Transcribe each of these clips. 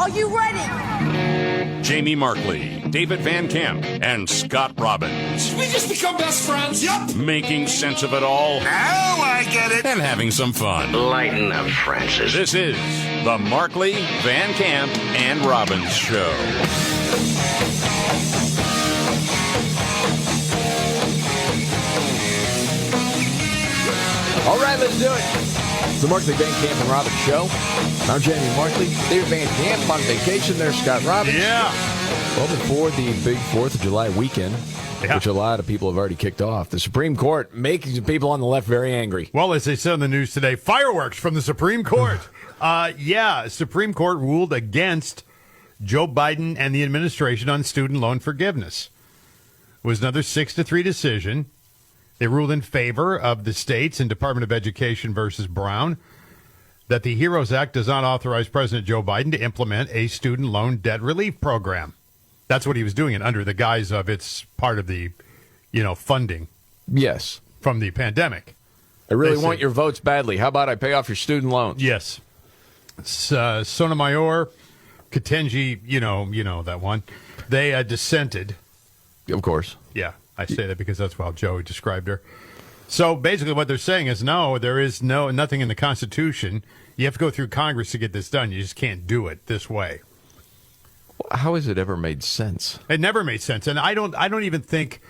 Are you ready? Jamie Markley, David Van Camp, and Scott Robbins. Did we just become best friends? Yup. Making sense of it all. Now I get it. And having some fun. Lighten up, Francis. This is the Markley, Van Camp, and Robbins Show. All right, let's do it. It's the Markley, Van Camp, and Robbins Show. I'm Jamie Markley. David Van Camp on vacation. There's Scott Robbins. Yeah. Well, before the big 4th of July weekend, which a lot of people have already kicked off, the Supreme Court making some people on the left very angry. Well, as they said on the news today, fireworks from the Supreme Court. Supreme Court ruled against Joe Biden and the administration on student loan forgiveness. It was another 6-3 decision. They ruled in favor of the states in Department of Education versus Brown that the HEROES Act does not authorize President Joe Biden to implement a student loan debt relief program. That's what he was doing, and under the guise of it's part of the, funding. Yes. From the pandemic. I really want your votes badly. How about I pay off your student loans? Yes. Sotomayor, Ketanji, you know that one. They dissented. Of course. Yeah. I say that because that's how Joey described her. So basically what they're saying is no, there is nothing in the Constitution. You have to go through Congress to get this done. You just can't do it this way. How has it ever made sense? It never made sense. And I don't think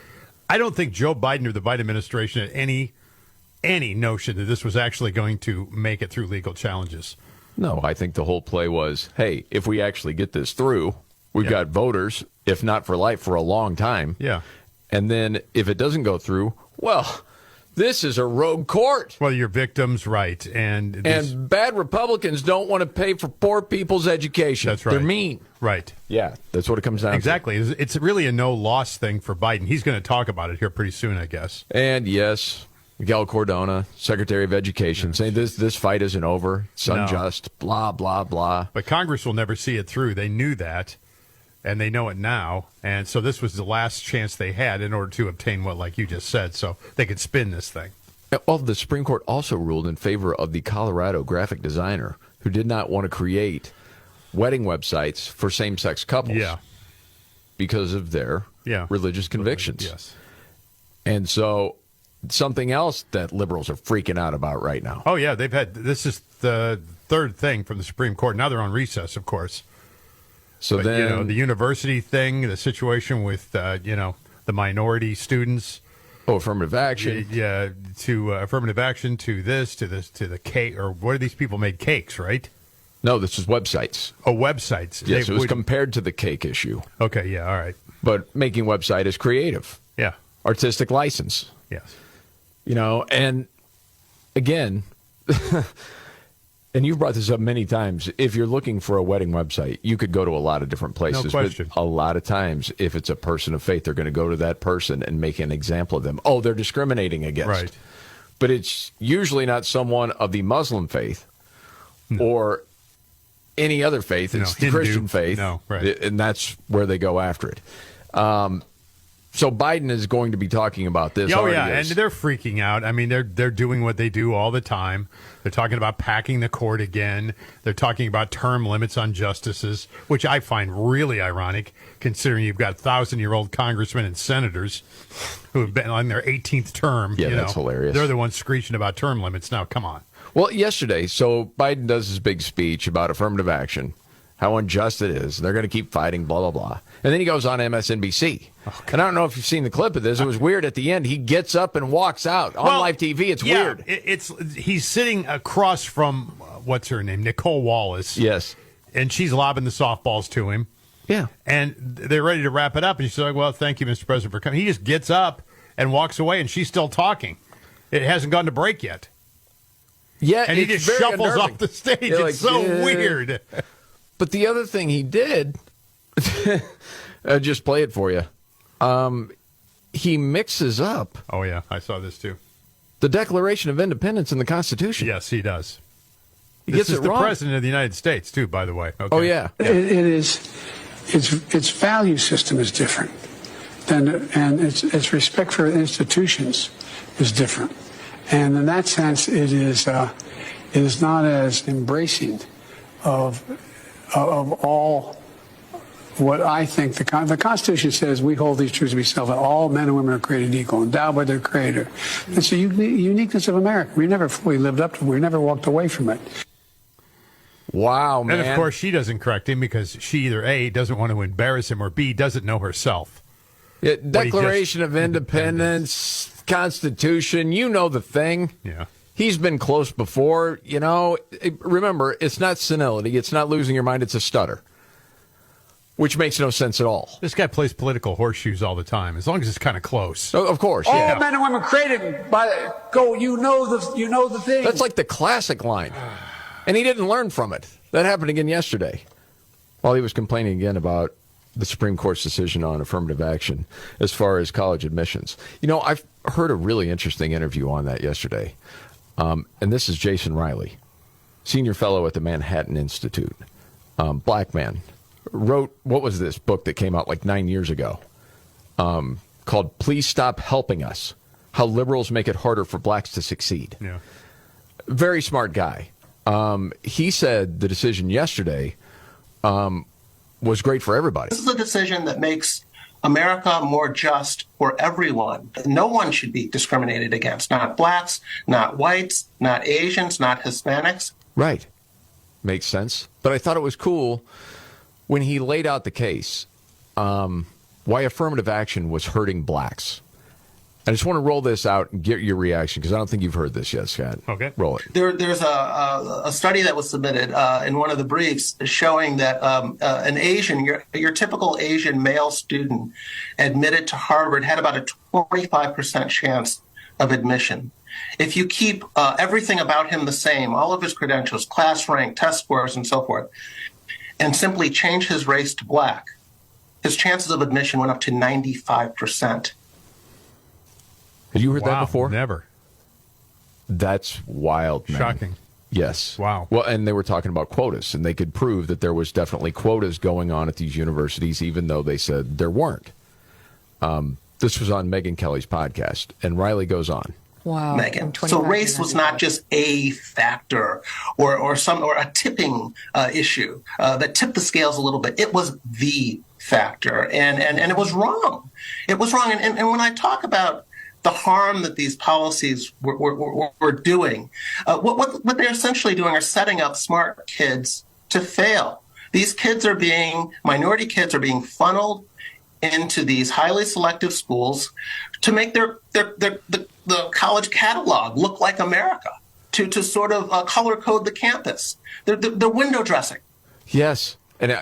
Joe Biden or the Biden administration had any notion that this was actually going to make it through legal challenges. No, I think the whole play was, hey, if we actually get this through, we've got voters, if not for life, for a long time. Yeah. And then if it doesn't go through, well, this is a rogue court. Well, your victim's right. And bad Republicans don't want to pay for poor people's education. That's right. They're mean. Right. Yeah, that's what it comes down to. Exactly. It's really a no-loss thing for Biden. He's going to talk about it here pretty soon, I guess. And, yes, Miguel Cardona, Secretary of Education, saying this fight isn't over. It's unjust, blah, blah, blah. But Congress will never see it through. They knew that. And they know it now, and so this was the last chance they had in order to obtain what, like you just said, so they could spin this thing. Well, the Supreme Court also ruled in favor of the Colorado graphic designer who did not want to create wedding websites for same-sex couples because of their religious convictions. Yes. And so something else that liberals are freaking out about right now. Oh, yeah, this is the third thing from the Supreme Court. Now they're on recess, of course. So then, the university thing, the situation with, the minority students. Oh, affirmative action. Yeah, to affirmative action, to the cake, or what are these people made cakes, right? No, this is websites. Oh, websites. Yes, it was compared to the cake issue. Okay, yeah, all right. But making website is creative. Yeah. Artistic license. Yes. And again... And you've brought this up many times. If you're looking for a wedding website, you could go to a lot of different places. No question. But a lot of times, if it's a person of faith, they're going to go to that person and make an example of them. Oh, they're discriminating against. Right. But it's usually not someone of the Muslim faith or any other faith. It's the Hindu. Christian faith. No, right. And that's where they go after it. So Biden is going to be talking about this. Oh, yeah, and they're freaking out. I mean, they're doing what they do all the time. They're talking about packing the court again. They're talking about term limits on justices, which I find really ironic, considering you've got 1,000-year-old congressmen and senators who have been on their 18th term. Yeah, that's hilarious. They're the ones screeching about term limits now. Come on. Well, yesterday, so Biden does his big speech about affirmative action, how unjust it is. They're going to keep fighting, blah, blah, blah. And then he goes on MSNBC. And I don't know if you've seen the clip of this. It was weird at the end. He gets up and walks out on live TV. It's weird. He's sitting across from, what's her name, Nicole Wallace. Yes. And she's lobbing the softballs to him. Yeah. And they're ready to wrap it up. And she's like, well, thank you, Mr. President, for coming. He just gets up and walks away, and she's still talking. It hasn't gone to break yet. Yeah, and he just shuffles off the stage. It's so weird. But the other thing he did, I'll just play it for you. He mixes up. Oh, yeah, I saw this too. The Declaration of Independence and the Constitution. Yes, he does. This is the President of the United States, too, by the way. Okay. Oh, yeah. It is. Its value system is different, and its respect for institutions is different. And in that sense, it is not as embracing of of all what I think the Constitution says. We hold these truths to be self. All men and women are created equal, endowed by their Creator. It's a uniqueness of America. We never fully lived up to it. We never walked away from it. Wow, man. And, of course, she doesn't correct him because she either A, doesn't want to embarrass him, or B, doesn't know herself. Declaration of Independence, Constitution, you know the thing. Yeah. He's been close before. Remember, it's not senility. It's not losing your mind. It's a stutter, which makes no sense at all. This guy plays political horseshoes all the time, as long as it's kind of close. Oh, of course, All yeah. men and women created by go. You know the thing. That's like the classic line. And he didn't learn from it. That happened again yesterday while he was complaining again about the Supreme Court's decision on affirmative action as far as college admissions. I've heard a really interesting interview on that yesterday. And this is Jason Riley, senior fellow at the Manhattan Institute. Black man. Wrote, what was this book that came out like 9 years ago called Please Stop Helping Us, How Liberals Make It Harder for Blacks to Succeed. Yeah. Very smart guy. He said the decision yesterday was great for everybody. This is a decision that makes America more just for everyone. No one should be discriminated against, not blacks, not whites, not Asians, not Hispanics. Right. Makes sense. But I thought it was cool when he laid out the case, why affirmative action was hurting blacks. I just want to roll this out and get your reaction, because I don't think you've heard this yet, Scott. Okay. Roll it. There's a study that was submitted in one of the briefs showing that an Asian, your typical Asian male student admitted to Harvard had about a 25% chance of admission. If you keep everything about him the same, all of his credentials, class rank, test scores, and so forth, and simply change his race to black, his chances of admission went up to 95%. Have you heard that Wow, before? never. That's wild, man. Shocking. Yes. Wow. Well, and they were talking about quotas, and they could prove that there was definitely quotas going on at these universities, even though they said there weren't. This was on Megyn Kelly's podcast, and Riley goes on. Wow. Megan. So race was not just a factor or a tipping issue that tipped the scales a little bit. It was the factor, and it was wrong. It was wrong. And when I talk about the harm that these policies were doing, what they're essentially doing are setting up smart kids to fail. These kids minority kids are being funneled into these highly selective schools to make the college catalog look like America, to sort of color code the campus. They're window dressing. Yes. And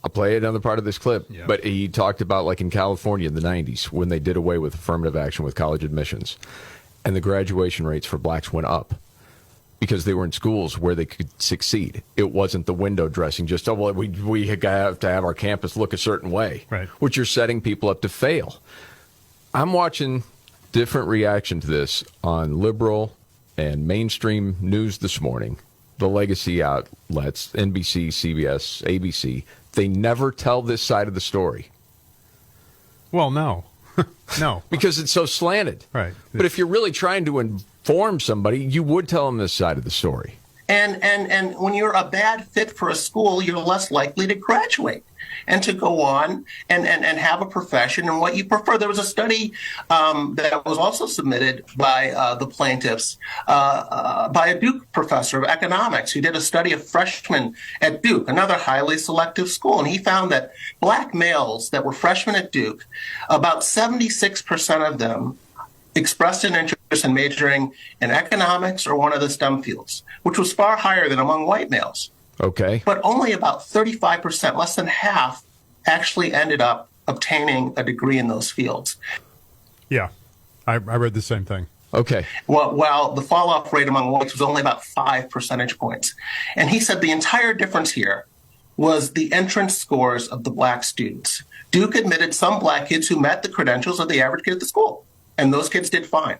I'll play another part of this clip, Yeah. but he talked about like in California in the 90s when they did away with affirmative action with college admissions, and the graduation rates for blacks went up because they were in schools where they could succeed. It wasn't the window dressing, just, we have to have our campus look a certain way, Right. which you're setting people up to fail. I'm watching different reaction to this on liberal and mainstream news this morning, the legacy outlets, NBC, CBS, ABC. They never tell this side of the story. Well, no. No. Because it's so slanted. Right. But if you're really trying to inform somebody, you would tell them this side of the story. And when you're a bad fit for a school, you're less likely to graduate and to go on and have a profession and what you prefer. There was a study that was also submitted by the plaintiffs by a Duke professor of economics who did a study of freshmen at Duke, another highly selective school. And he found that black males that were freshmen at Duke, about 76% of them expressed an interest in majoring in economics or one of the STEM fields, which was far higher than among white males. Okay. But only about 35%, less than half, actually ended up obtaining a degree in those fields. Yeah. I read the same thing. Okay. While the fall-off rate among whites was only about 5 percentage points. And he said the entire difference here was the entrance scores of the black students. Duke admitted some black kids who met the credentials of the average kid at the school, and those kids did fine.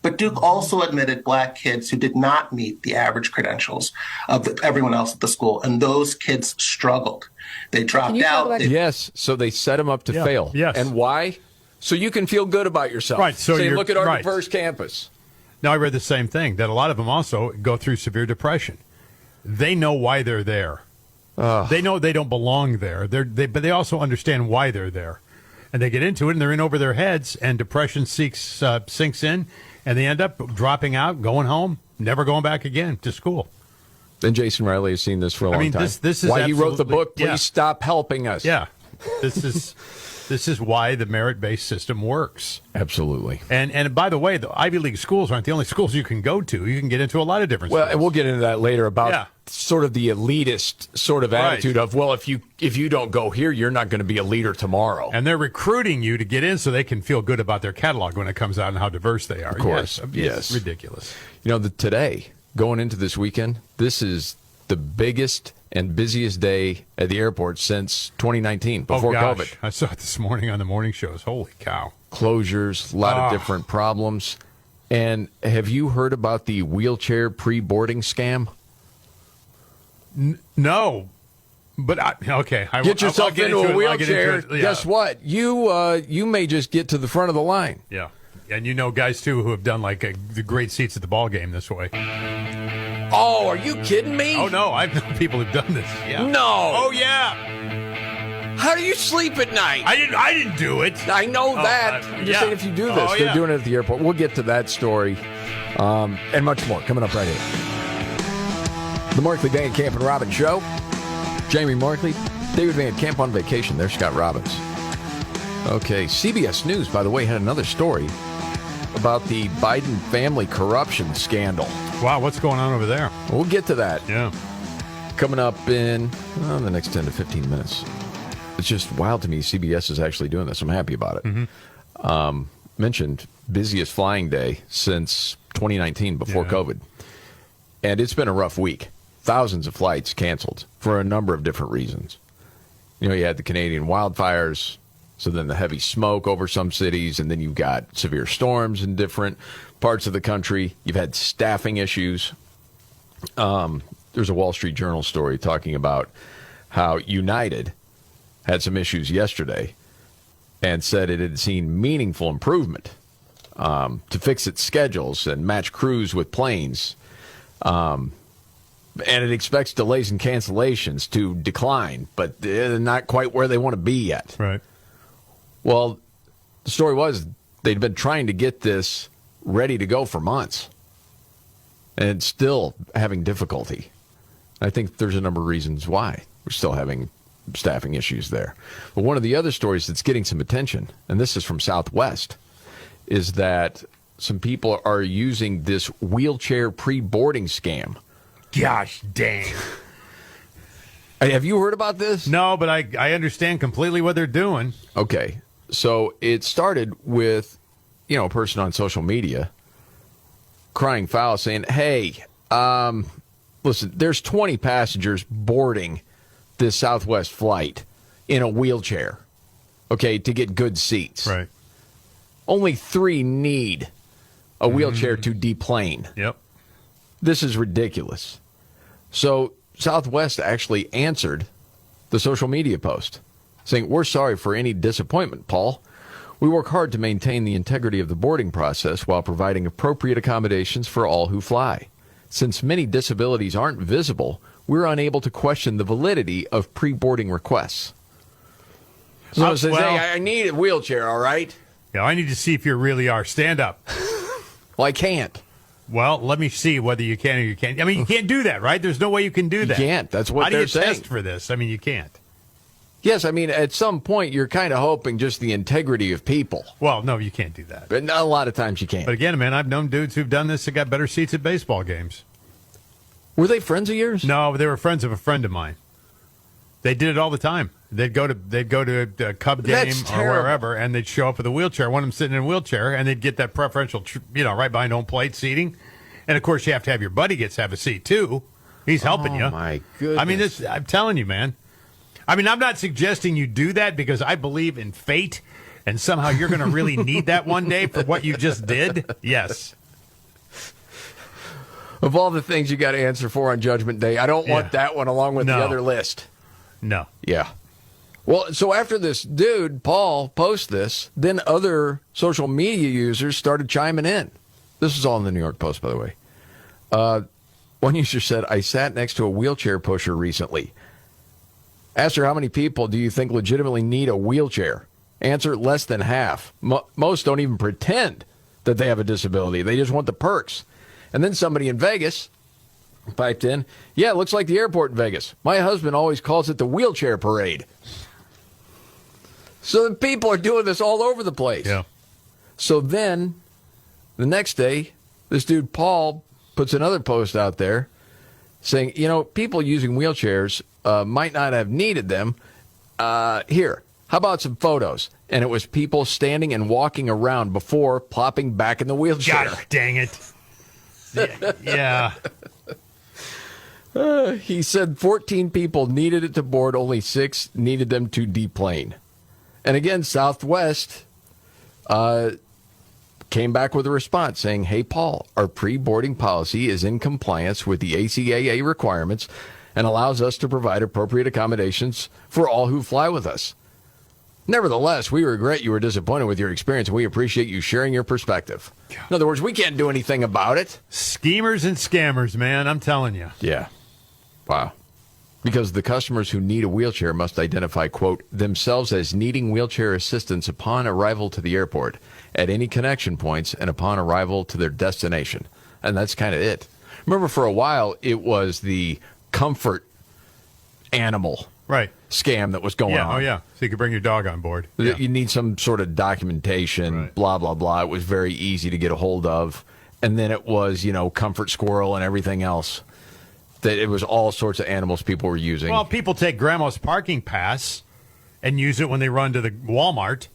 But Duke also admitted black kids who did not meet the average credentials of everyone else at the school, and those kids struggled. They dropped out. Yes, so they set them up to fail. Yes. And why? So you can feel good about yourself. Right, so say, you're- look at our right. diverse campus. Now, I read the same thing, that a lot of them also go through severe depression. They know why they're there. They know they don't belong there. But they also understand why they're there. And they get into it, and they're in over their heads, and depression sinks in, and they end up dropping out, going home, never going back again to school. And Jason Riley has seen this for a long time. This is why he wrote the book, Please yeah. Stop Helping Us. Yeah. This is why the merit-based system works. Absolutely. And by the way, the Ivy League schools aren't the only schools you can go to. You can get into a lot of different schools. Well, we'll get into that later about sort of the elitist sort of attitude of, well, if you don't go here, you're not going to be a leader tomorrow. And they're recruiting you to get in so they can feel good about their catalog when it comes out and how diverse they are. Of course. Yes. It's ridiculous. You know, today, going into this weekend, this is the biggest and busiest day at the airport since 2019, before COVID. I saw it this morning on the morning shows. Holy cow. Closures, a lot of different problems. And have you heard about the wheelchair pre-boarding scam? No. But, okay. Get yourself into a wheelchair. Yeah. Guess what? You may just get to the front of the line. Yeah. And you know guys, too, who have done, like, the great seats at the ball game this way. Oh, are you kidding me? Oh, no. I've known people who've done this. Yeah. No. Oh, yeah. How do you sleep at night? I didn't do it. I know that. I'm just saying if you do this, they're doing it at the airport. We'll get to that story and much more coming up right here. The Markley, Van Camp and Robbins Show. Jamie Markley, David Van Camp on vacation. There's Scott Robbins. Okay, CBS News, by the way, had another story about the Biden family corruption scandal. Wow, what's going on over there? We'll get to that. Yeah. Coming up in the next 10 to 15 minutes. It's just wild to me CBS is actually doing this. I'm happy about it. Mm-hmm. Mentioned busiest flying day since 2019, before COVID. And it's been a rough week. Thousands of flights canceled for a number of different reasons. You know, you had the Canadian wildfires, so then the heavy smoke over some cities, and then you've got severe storms in different parts of the country. You've had staffing issues. There's a Wall Street Journal story talking about how United had some issues yesterday and said it had seen meaningful improvement to fix its schedules and match crews with planes. And it expects delays and cancellations to decline, but they're not quite where they want to be yet. Right. Well, the story was they'd been trying to get this ready to go for months and still having difficulty. I think there's a number of reasons why we're still having staffing issues there. But one of the other stories that's getting some attention, and this is from Southwest, is that some people are using this wheelchair pre-boarding scam. Gosh dang. Have you heard about this? No, but I understand completely what they're doing. Okay. So it started with, a person on social media crying foul saying, hey, listen, there's 20 passengers boarding this Southwest flight in a wheelchair, okay, to get good seats. Right. Only 3 need a wheelchair to deplane. Yep. This is ridiculous. So Southwest actually answered the social media post saying, we're sorry for any disappointment, Paul. We work hard to maintain the integrity of the boarding process while providing appropriate accommodations for all who fly. Since many disabilities aren't visible, we're unable to question the validity of pre-boarding requests. So it says, hey, I need a wheelchair, all right? Yeah, I need to see if you really are. Stand up. Well, I can't. Well, let me see whether you can or you can't. I mean, you can't do that, right? There's no way you can do that. You can't. That's what they're saying. How do you test for this? I mean, you can't. Yes, I mean, at some point, you're kind of hoping just the integrity of people. Well, no, you can't do that. But a lot of times you can't. But again, man, I've known dudes who've done this that got better seats at baseball games. Were they friends of yours? No, they were friends of a friend of mine. They did it all the time. They'd go to a Cub game or wherever, and they'd show up with a wheelchair. One of them sitting in a wheelchair, and they'd get that preferential, right behind home plate seating. And of course, you have to have your buddy have a seat too. He's helping you. Oh my goodness! I mean, I'm telling you, man. I mean, I'm not suggesting you do that because I believe in fate, and somehow you're going to really need that one day for what you just did. Yes. Of all the things you got to answer for on Judgment Day, I don't want that one along with the other list. No. Yeah. Well, so after this dude, Paul, posts this, then other social media users started chiming in. This is all in the New York Post, by the way. One user said, I sat next to a wheelchair pusher recently. Asked her how many people do you think legitimately need a wheelchair. Answer, less than half. Most don't even pretend that they have a disability. They just want the perks. And then somebody in Vegas piped in, yeah, it looks like the airport in Vegas. My husband always calls it the wheelchair parade. So the people are doing this all over the place. Yeah. So then, the next day, this dude, Paul, puts another post out there saying, people using wheelchairs might not have needed them. Here, how about some photos? And it was people standing and walking around before plopping back in the wheelchair. God dang it. Yeah. He said 14 people needed it to board, only 6 needed them to deplane. And again, Southwest came back with a response saying, hey, Paul, our pre-boarding policy is in compliance with the ACAA requirements and allows us to provide appropriate accommodations for all who fly with us. Nevertheless, we regret you were disappointed with your experience, and we appreciate you sharing your perspective. In other words, we can't do anything about it. Schemers and scammers, man, I'm telling you. Yeah. Wow. Because the customers who need a wheelchair must identify, quote, themselves as needing wheelchair assistance upon arrival to the airport, at any connection points, and upon arrival to their destination. And that's kind of it. Remember, for a while, it was the comfort animal scam that was going on. Oh, yeah. So you could bring your dog on board. Yeah. You need some sort of documentation, blah, blah, blah. It was very easy to get a hold of. And then it was, comfort squirrel and everything else. That it was all sorts of animals people were using. Well, people take grandma's parking pass and use it when they run to the Walmart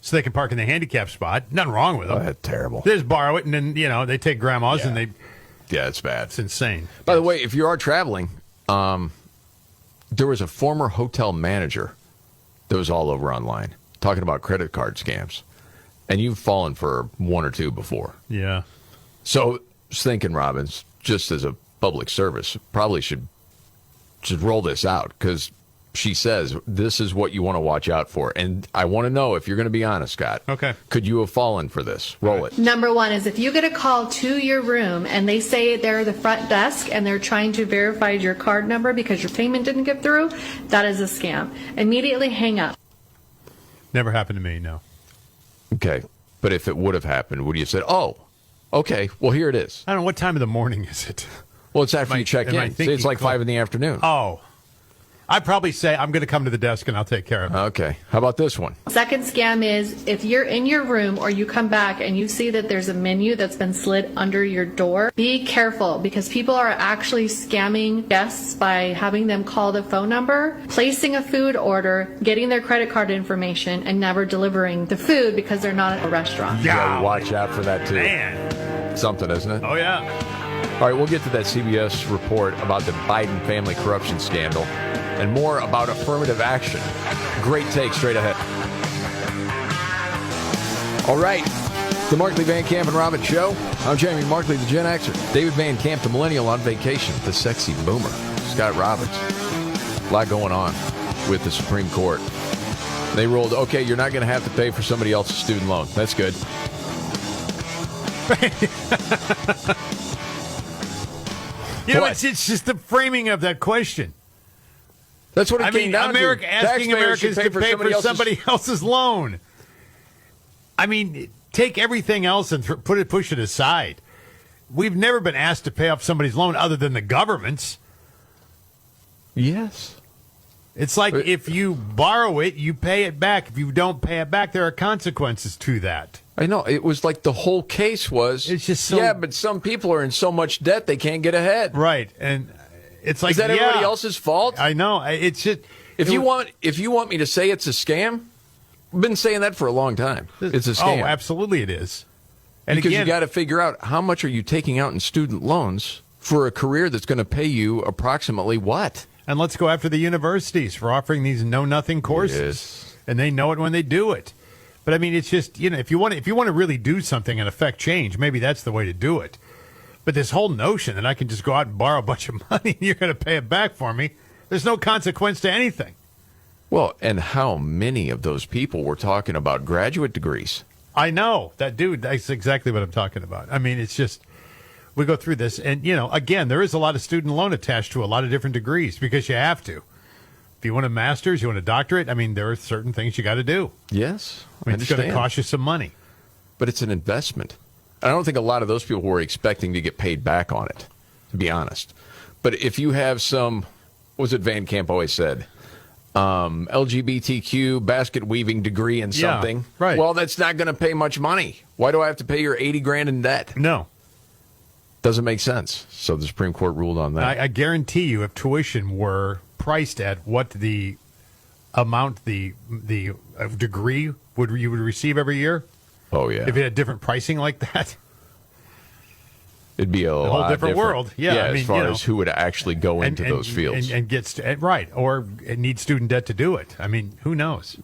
so they can park in the handicap spot. Nothing wrong with them. Oh, that's terrible. They just borrow it, and then, they take grandma's and they... Yeah, it's bad. It's insane. By the way, if you are traveling, there was a former hotel manager that was all over online talking about credit card scams. And you've fallen for one or two before. Yeah. So I was thinking, Robbins, just as a public service, probably should roll this out, because she says this is what you want to watch out for. And I want to know if you're going to be honest, Scott. Okay. Could you have fallen for this? Roll it. Number one is if you get a call to your room and they say they're the front desk and they're trying to verify your card number because your payment didn't get through, that is a scam. Immediately hang up. Never happened to me, no. Okay. But if it would have happened, would you have said, oh, okay, well, here it is? I don't know. What time of the morning is it? Well, it's after you check in. See, it's like 5 in the afternoon. Oh. I'd probably say, I'm going to come to the desk and I'll take care of it. Okay. How about this one? Second scam is if you're in your room or you come back and you see that there's a menu that's been slid under your door, be careful, because people are actually scamming guests by having them call the phone number, placing a food order, getting their credit card information, and never delivering the food because they're not at a restaurant. You gotta watch out for that, too. Man. Something, isn't it? Oh, yeah. All right, we'll get to that CBS report about the Biden family corruption scandal and more about affirmative action. Great take straight ahead. All right, the Markley, Van Camp, and Robbins Show. I'm Jamie Markley, the Gen Xer. David Van Camp, the Millennial on vacation. The sexy boomer, Scott Robbins. A lot going on with the Supreme Court. They ruled, okay, you're not going to have to pay for somebody else's student loan. That's good. It's just the framing of that question. That's what it came down America to. asking Americans to pay for somebody else's loan. I mean, take everything else and push it aside. We've never been asked to pay off somebody's loan other than the government's. Yes. It's like if you borrow it, you pay it back. If you don't pay it back, there are consequences to that. I know. It was like the whole case was, it's just so, yeah, but some people are in so much debt they can't get ahead. Right. And it's like, is that everybody else's fault? I know. It's just, if you want me to say it's a scam, I've been saying that for a long time. It's a scam. Oh, absolutely it is. And because again, you got to figure out how much are you taking out in student loans for a career that's going to pay you approximately what? And let's go after the universities for offering these know-nothing courses. Yes. And they know it when they do it. But I mean, it's just, if you want to really do something and affect change, maybe that's the way to do it. But this whole notion that I can just go out and borrow a bunch of money and you're going to pay it back for me, there's no consequence to anything. Well, and how many of those people were talking about graduate degrees? I know. That dude, that's exactly what I'm talking about. I mean, it's just, we go through this. And, again, there is a lot of student loan attached to a lot of different degrees because you have to. If you want a master's, you want a doctorate, I mean, there are certain things you got to do. Yes, I mean, it's going to cost you some money. But it's an investment. I don't think a lot of those people were expecting to get paid back on it, to be honest. But if you have some, what was it Van Camp always said? LGBTQ basket weaving degree in something. Right. Well, that's not going to pay much money. Why do I have to pay your $80,000 in debt? No. Doesn't make sense. So the Supreme Court ruled on that. I guarantee you, if tuition were priced at what the amount, the degree you would receive every year, oh yeah, if it had different pricing like that, it'd be a whole different world. Yeah, I mean, as far as who would actually go into those fields and gets right, or need student debt to do it. I mean, who knows?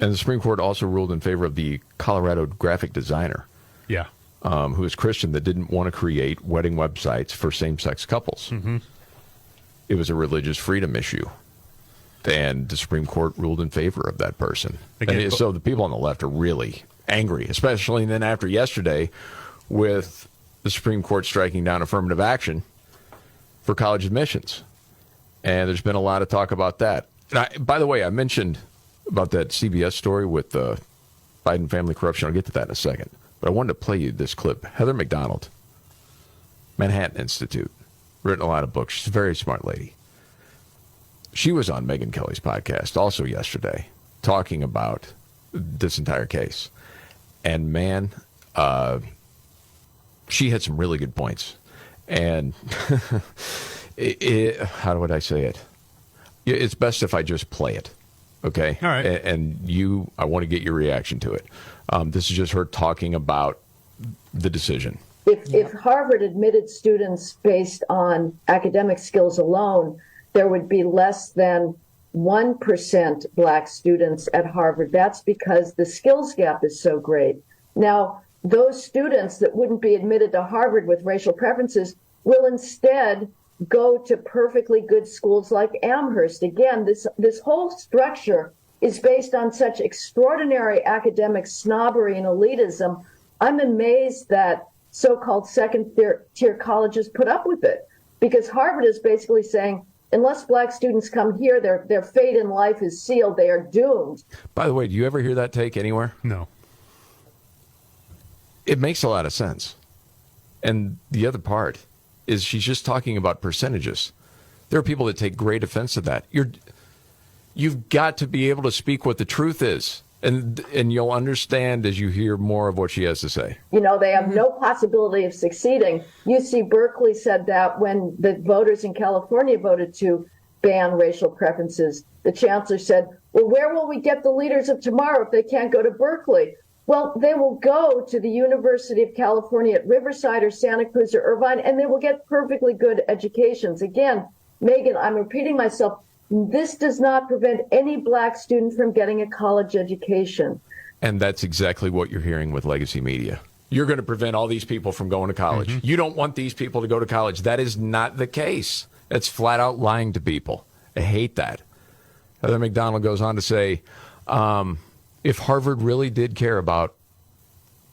And the Supreme Court also ruled in favor of the Colorado graphic designer. Yeah. Who is Christian, that didn't want to create wedding websites for same-sex couples. Mm-hmm. It was a religious freedom issue. And the Supreme Court ruled in favor of that person. Again, so the people on the left are really angry, especially then after yesterday with the Supreme Court striking down affirmative action for college admissions. And there's been a lot of talk about that. And by the way, I mentioned about that CBS story with the Biden family corruption. I'll get to that in a second. But I wanted to play you this clip. Heather McDonald, Manhattan Institute, written a lot of books. She's a very smart lady. She was on Megyn Kelly's podcast also yesterday talking about this entire case. And man, she had some really good points. And how would I say it? It's best if I just play it. Okay? All right. And I want to get your reaction to it. This is just her talking about the decision. If Harvard admitted students based on academic skills alone, there would be less than 1% black students at Harvard. That's because the skills gap is so great. Now, those students that wouldn't be admitted to Harvard with racial preferences will instead go to perfectly good schools like Amherst. Again, this whole structure is based on such extraordinary academic snobbery and elitism. I'm amazed that so-called second-tier colleges put up with it, because Harvard is basically saying, unless black students come here, their fate in life is sealed. They are doomed. By the way, do you ever hear that take anywhere? No. It makes a lot of sense. And the other part is she's just talking about percentages. There are people that take great offense to that. You've got to be able to speak what the truth is. And you'll understand as you hear more of what she has to say. You know, they have no possibility of succeeding. UC Berkeley said that when the voters in California voted to ban racial preferences, the chancellor said, well, where will we get the leaders of tomorrow if they can't go to Berkeley? Well, they will go to the University of California at Riverside or Santa Cruz or Irvine, and they will get perfectly good educations. Again, Megyn, I'm repeating myself. This does not prevent any black student from getting a college education. And that's exactly what you're hearing with legacy media. You're going to prevent all these people from going to college. Mm-hmm. You don't want these people to go to college. That is not the case. That's flat out lying to people. I hate that. Heather McDonald goes on to say, if Harvard really did care about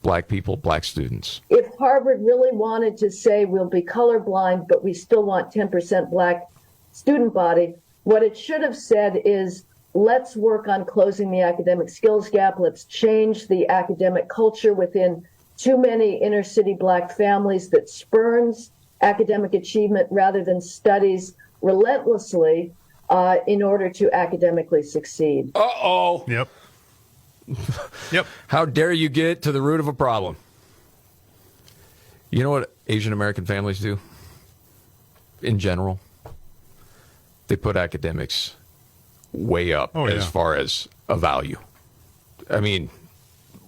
black people, black students. If Harvard really wanted to say we'll be colorblind, but we still want 10% black student body, what it should have said is, let's work on closing the academic skills gap. Let's change the academic culture within too many inner city black families that spurns academic achievement rather than studies relentlessly in order to academically succeed. Uh-oh. Yep. Yep. How dare you get to the root of a problem? You know what Asian American families do in general? They put academics way up as far as a value. I mean,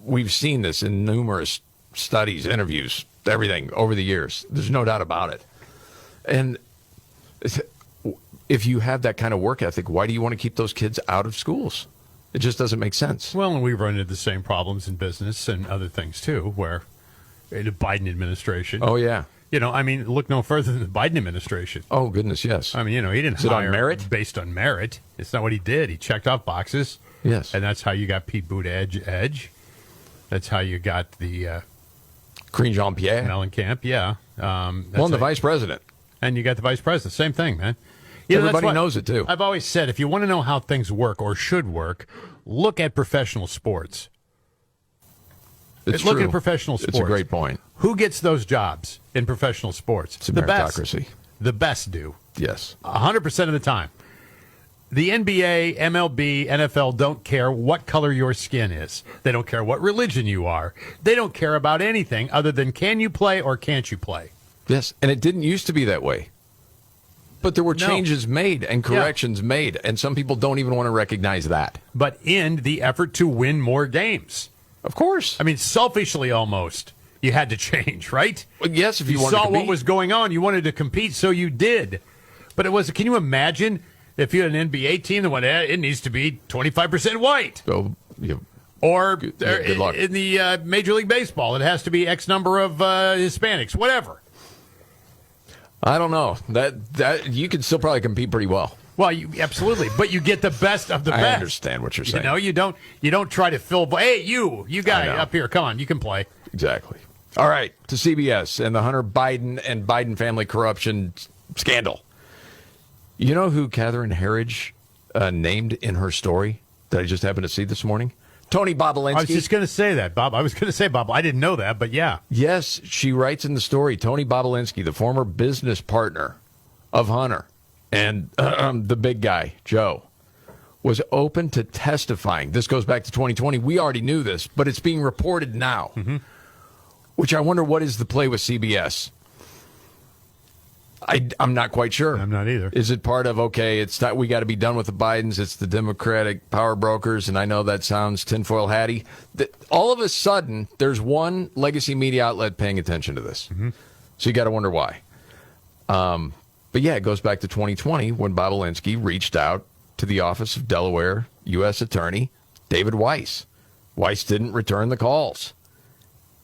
we've seen this in numerous studies, interviews, everything over the years. There's no doubt about it. And if you have that kind of work ethic, why do you want to keep those kids out of schools? It just doesn't make sense. Well, and we run into the same problems in business and other things, too, where the Biden administration. Oh, yeah. You know, I mean, look no further than the Biden administration. Oh, goodness, yes. I mean, you know, he didn't hire on merit? based on merit. It's not what he did. He checked off boxes. Yes. And that's how you got Pete Buttigieg. That's how you got the... Karine Jean-Pierre. Mellencamp, yeah. And the vice president. And you got the vice president. Same thing, man. Everybody that's knows it, too. I've always said, if you want to know how things work or should work, look at professional sports. It's Look true. at professional sports. It's a great point. Who gets those jobs in professional sports? It's a the best. meritocracy. The best do. Yes. 100% of the time. The NBA, MLB, NFL don't care what color your skin is. They don't care what religion you are. They don't care about anything other than can you play or can't you play. Yes, and it didn't used to be that way. But there were changes made and corrections made, and some people don't even want to recognize that. But in the effort to win more games. Of course. I mean, selfishly almost, you had to change, right? Well, yes, if you you wanted saw to what compete. was going on, you wanted to compete, so you did. But it was, can you imagine if you had an NBA team that went, it needs to be 25% white? So, or good luck. in the Major League Baseball, it has to be X number of Hispanics, whatever. I don't know. That you could still probably compete pretty well. Well, absolutely, but you get the best of the best. I understand what you're saying. You don't try to fill. Hey, you guy up here, come on, you can play. Exactly. All right, to CBS and the Hunter Biden and Biden family corruption scandal. You know who Catherine Herridge named in her story that I just happened to see this morning? Tony Bobolinsky. I was just going to say that, Bob. I was going to say, Bob, I didn't know that, but yeah. Yes, she writes in the story, Tony Bobolinsky, the former business partner of Hunter and the big guy, Joe, was open to testifying. This goes back to 2020. We already knew this, but it's being reported now, which I wonder what is the play with CBS. I'm not quite sure. I'm not either. Is it part of, okay, it's time, we got to be done with the Bidens, it's the Democratic power brokers, and I know that sounds tinfoil hatty. All of a sudden, there's one legacy media outlet paying attention to this. So you got to wonder why. But yeah, it goes back to 2020 when Bobolinsky reached out to the office of Delaware U.S. Attorney David Weiss. Weiss didn't return the calls.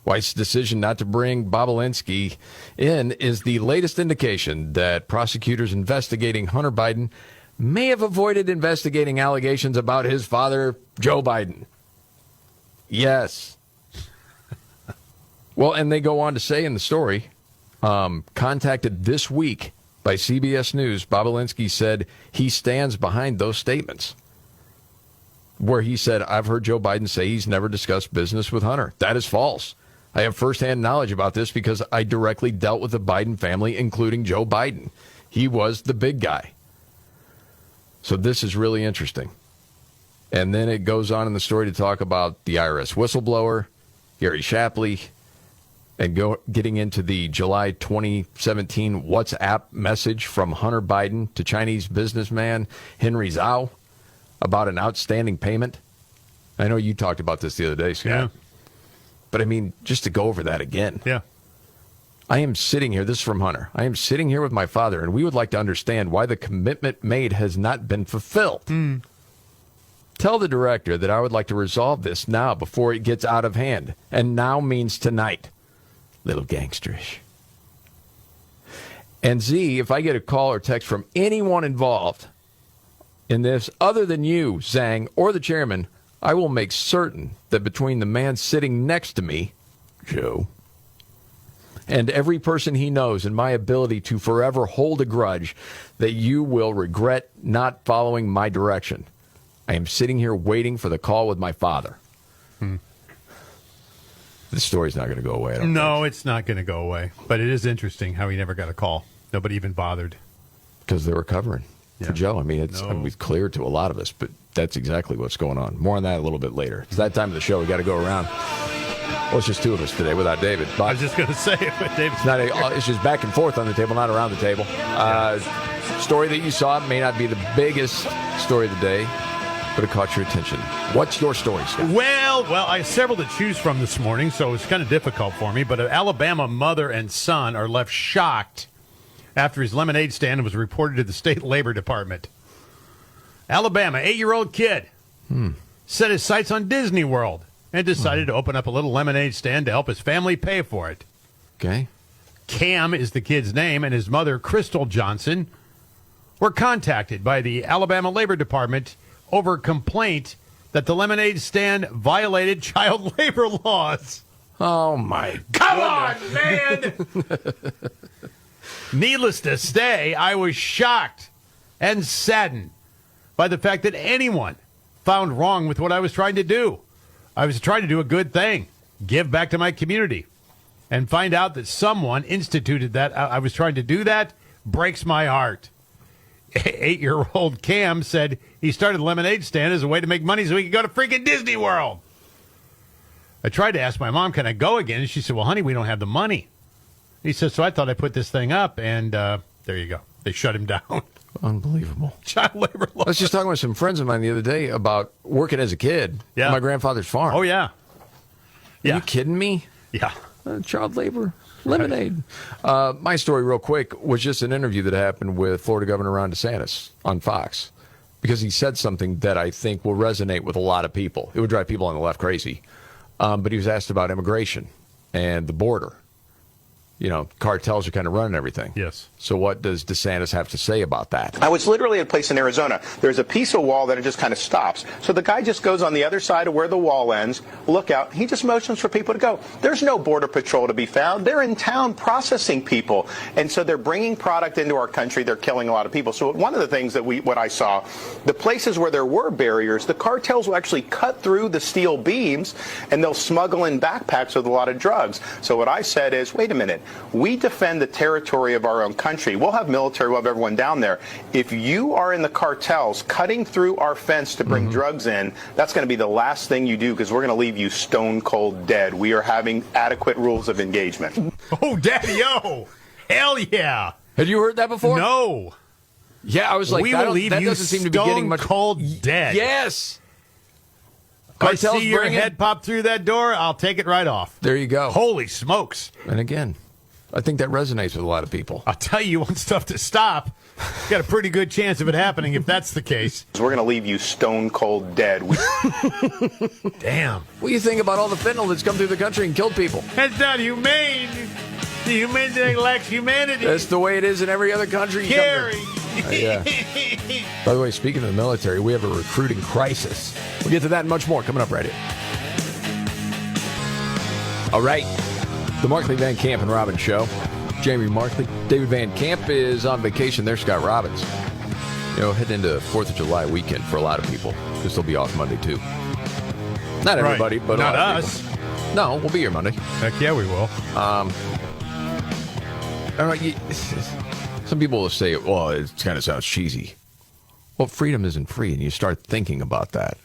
Weiss' decision not to bring Bobolinsky in is the latest indication that prosecutors investigating Hunter Biden may have avoided investigating allegations about his father, Joe Biden. Yes. Well, and they go on to say in the story, contacted this week by CBS News, Bobolinsky said he stands behind those statements where he said, I've heard Joe Biden say he's never discussed business with Hunter. That is false. I have firsthand knowledge about this because I directly dealt with the Biden family, including Joe Biden. He was the big guy. So this is really interesting. And then it goes on in the story to talk about the IRS whistleblower, Gary Shapley, and getting into the July 2017 WhatsApp message from Hunter Biden to Chinese businessman Henry Zhao about an outstanding payment. I know you talked about this the other day, Scott. Yeah. But I mean, just to go over that again. Yeah. I am sitting here, this is from Hunter. I am sitting here with my father, and we would like to understand why the commitment made has not been fulfilled. Tell the director that I would like to resolve this now before it gets out of hand. And now means tonight. Little gangsterish. And Z, if I get a call or text from anyone involved in this other than you, Zhang, or the chairman, I will make certain that between the man sitting next to me, Joe, and every person he knows and my ability to forever hold a grudge, that you will regret not following my direction. I am sitting here waiting for the call with my father. This story's not going to go away. I don't think. It's not going to go away. But it is interesting how he never got a call. Nobody even bothered. Because they were covering for Joe. I mean, it's clear to a lot of us, but that's exactly what's going on. More on that a little bit later. It's that time of the show. We got to go around. Well, it's just two of us today without David. But I was just going to say it with David. It's just back and forth on the table, not around the table. Story that you saw may not be the biggest story of the day, but it caught your attention. What's your story, Scott? Well, I have several to choose from this morning, so it's kind of difficult for me. But an Alabama mother and son are left shocked after his lemonade stand was reported to the state labor department. Alabama, 8-year-old kid set his sights on Disney World and decided to open up a little lemonade stand to help his family pay for it. Okay. Cam is the kid's name, and his mother, Crystal Johnson, were contacted by the Alabama Labor Department over a complaint that the lemonade stand violated child labor laws. Oh, my Come on, man! Needless to say, I was shocked and saddened by the fact that anyone found wrong with what I was trying to do. I was trying to do a good thing, give back to my community, and find out that someone instituted that. I was trying to do that breaks my heart. 8-year-old Cam said he started a lemonade stand as a way to make money so he could go to freaking Disney World. I tried to ask my mom, can I go again? And she said, well, honey, we don't have the money. He said, so I thought I'd put this thing up, and there you go. They shut him down. Unbelievable. Child labor law. I was just talking with some friends of mine the other day about working as a kid Yeah. on my grandfather's farm. Oh, yeah. Are you kidding me? Yeah. Child labor, lemonade. My story, real quick, was just an interview that happened with Florida Governor Ron DeSantis on Fox, because he said something that I think will resonate with a lot of people. It would drive people on the left crazy. But he was asked about immigration and the border. You know, cartels are kind of running everything. Yes. So what does DeSantis have to say about that? I was literally at a place in Arizona. There's a piece of wall that it just kind of stops. So the guy just goes on the other side of where the wall ends, look out. He just motions for people to go. There's no border patrol to be found. They're in town processing people. And so they're bringing product into our country. They're killing a lot of people. So one of the things that what I saw, the places where there were barriers, the cartels will actually cut through the steel beams and they'll smuggle in backpacks with a lot of drugs. So what I said is, wait a minute. We defend the territory of our own country. We'll have military, we'll have everyone down there. If you are in the cartels cutting through our fence to bring drugs in, that's going to be the last thing you do, because we're going to leave you stone cold dead. We are having adequate rules of engagement. Oh, daddy-o. Hell yeah. Had you heard that before? No. Yeah, I was like, we will leave that you doesn't seem to be getting much cold dead. Yes. I see your head pop through that door, I'll take it right off. There you go. Holy smokes. And again, I think that resonates with a lot of people. I'll tell you, you want stuff to stop, you got a pretty good chance of it happening if that's the case. We're going to leave you stone cold dead. Damn. What do you think about all the fentanyl that's come through the country and killed people? That's not humane. The human thing lacks humanity. That's the way it is in every other country. Gary. Yeah. By the way, speaking of the military, we have a recruiting crisis. We'll get to that and much more coming up right here. All right. The Markley, Van Camp, and Robbins Show. Jamie Markley. David Van Camp is on vacation. There's Scott Robbins. You know, heading into 4th of July weekend for a lot of people, because they'll be off Monday, too. Not everybody, but not a lot of us. people. No, we'll be here Monday. Heck yeah, we will. I don't know, some people will say, well, it kind of sounds cheesy. Well, freedom isn't free, and you start thinking about that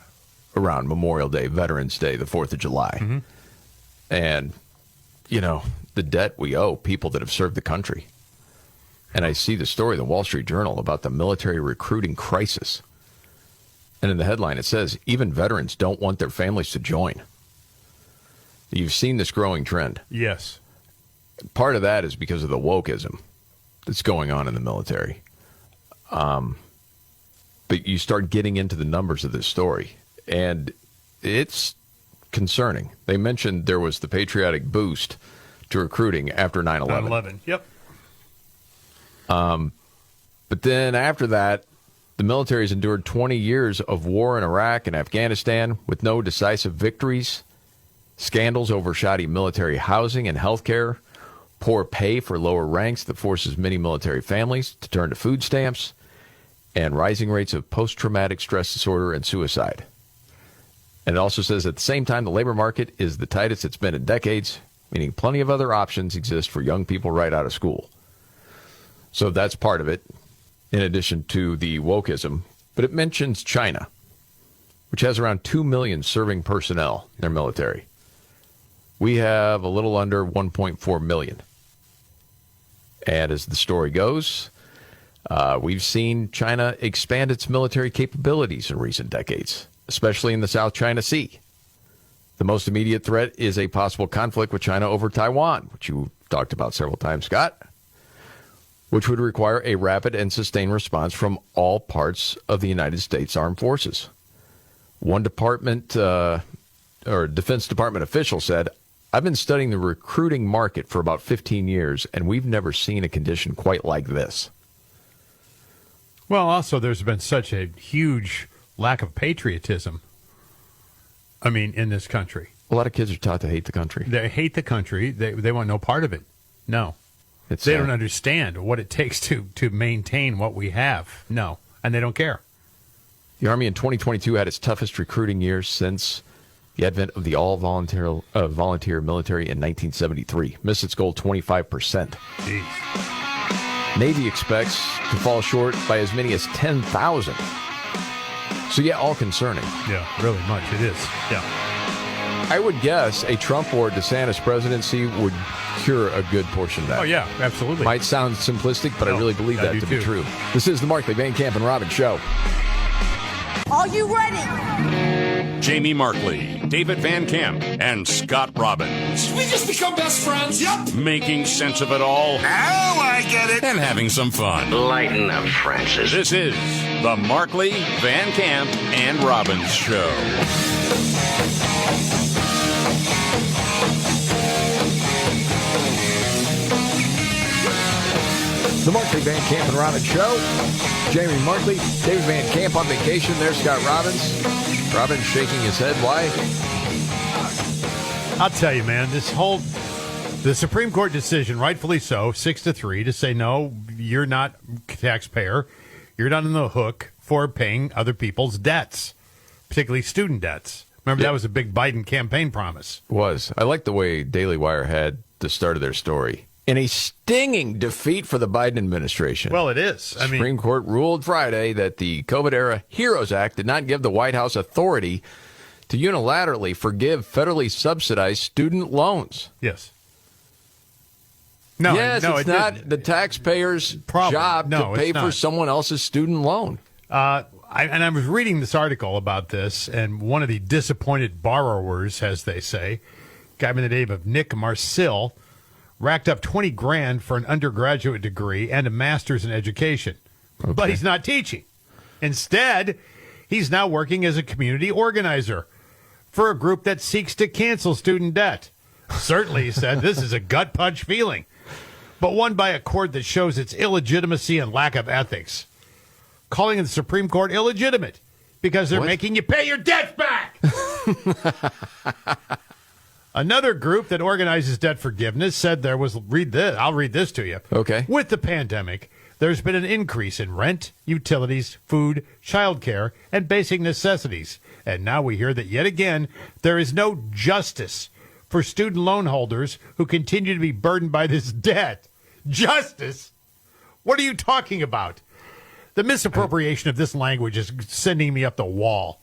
around Memorial Day, Veterans Day, the 4th of July. Mm-hmm. And, you know, the debt we owe people that have served the country. And I see the story in the Wall Street Journal about the military recruiting crisis. And in the headline, it says, even veterans don't want their families to join. You've seen this growing trend. Yes. Part of that is because of the wokeism that's going on in the military. But you start getting into the numbers of this story, and it's concerning. They mentioned there was the patriotic boost to recruiting after 9/11. 9/11, yep. But then after that, the military has endured 20 years of war in Iraq and Afghanistan with no decisive victories, scandals over shoddy military housing and health care, poor pay for lower ranks that forces many military families to turn to food stamps, and rising rates of post-traumatic stress disorder and suicide. And it also says at the same time, the labor market is the tightest it's been in decades, meaning plenty of other options exist for young people right out of school. So that's part of it, in addition to the wokeism. But it mentions China, which has around 2 million serving personnel in their military. We have a little under 1.4 million. And as the story goes, we've seen China expand its military capabilities in recent decades, especially in the South China Sea. The most immediate threat is a possible conflict with China over Taiwan, which you talked about several times, Scott, which would require a rapid and sustained response from all parts of the United States Armed Forces. One Defense Department official said, I've been studying the recruiting market for about 15 years, and we've never seen a condition quite like this. Well, also, there's been such a huge lack of patriotism, in this country. A lot of kids are taught to hate the country. They hate the country. They want no part of it. No. They don't understand what it takes to maintain what we have. No. and they don't care. The Army in 2022 had its toughest recruiting year since the advent of the all-volunteer military in 1973. Missed its goal 25%. Jeez. Navy expects to fall short by as many as 10,000. So, yeah, all concerning. Yeah, really much. It is. Yeah. I would guess a Trump or DeSantis presidency would cure a good portion of that. Oh, yeah, absolutely. Might sound simplistic, but I really believe that to be true. This is the Markley, Van Camp, and Robbins Show. Are you ready? Jamie Markley, David Van Camp, and Scott Robbins. We just become best friends. Yep. Making sense of it all. Now I get it. And having some fun. Lighten up, Francis. This is the Markley, Van Camp, and Robbins Show. The Markley, Van Camp, and Robbins Show. Jamie Markley, David Van Camp on vacation. There's Scott Robbins. Robbins shaking his head. Why? I'll tell you, man, the Supreme Court decision, rightfully so, 6-3, to say, no, you're not a taxpayer. You're not on the hook for paying other people's debts, particularly student debts. Remember, that was a big Biden campaign promise. Was. I like the way Daily Wire had the start of their story. In a stinging defeat for the Biden administration. Well, it is. Supreme Court ruled Friday that the COVID-era HEROES Act did not give the White House authority to unilaterally forgive federally subsidized student loans. Yes. It's not the taxpayer's job to pay for someone else's student loan. I was reading this article about this, and one of the disappointed borrowers, as they say, a guy by the name of Nick Marcil, racked up $20,000 for an undergraduate degree and a master's in education. Okay. But he's not teaching. Instead, he's now working as a community organizer for a group that seeks to cancel student debt. Certainly, he said, this is a gut punch feeling, but one by a court that shows its illegitimacy and lack of ethics, calling the Supreme Court illegitimate because they're making you pay your debts back. Another group that organizes debt forgiveness said there was, I'll read this to you. Okay. With the pandemic, there's been an increase in rent, utilities, food, childcare, and basic necessities. And now we hear that yet again, there is no justice for student loan holders who continue to be burdened by this debt. Justice? What are you talking about? The misappropriation of this language is sending me up the wall.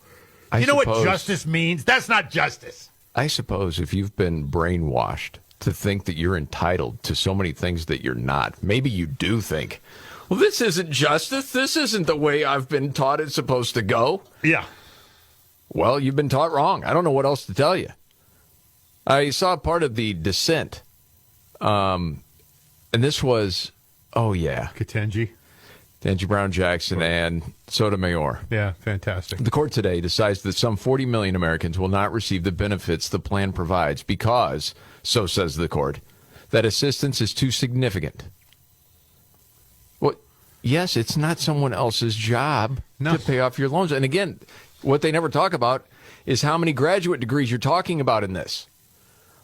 You know what justice means? That's not justice. I suppose if you've been brainwashed to think that you're entitled to so many things that you're not, maybe you do think, well, this isn't justice. This isn't the way I've been taught it's supposed to go. Yeah. Well, you've been taught wrong. I don't know what else to tell you. I saw part of the dissent, and this was, Ketanji Brown Jackson and Sotomayor. Yeah, fantastic. The court today decides that some 40 million Americans will not receive the benefits the plan provides because, so says the court, that assistance is too significant. Well, yes, it's not someone else's job to pay off your loans. And again, what they never talk about is how many graduate degrees you're talking about in this.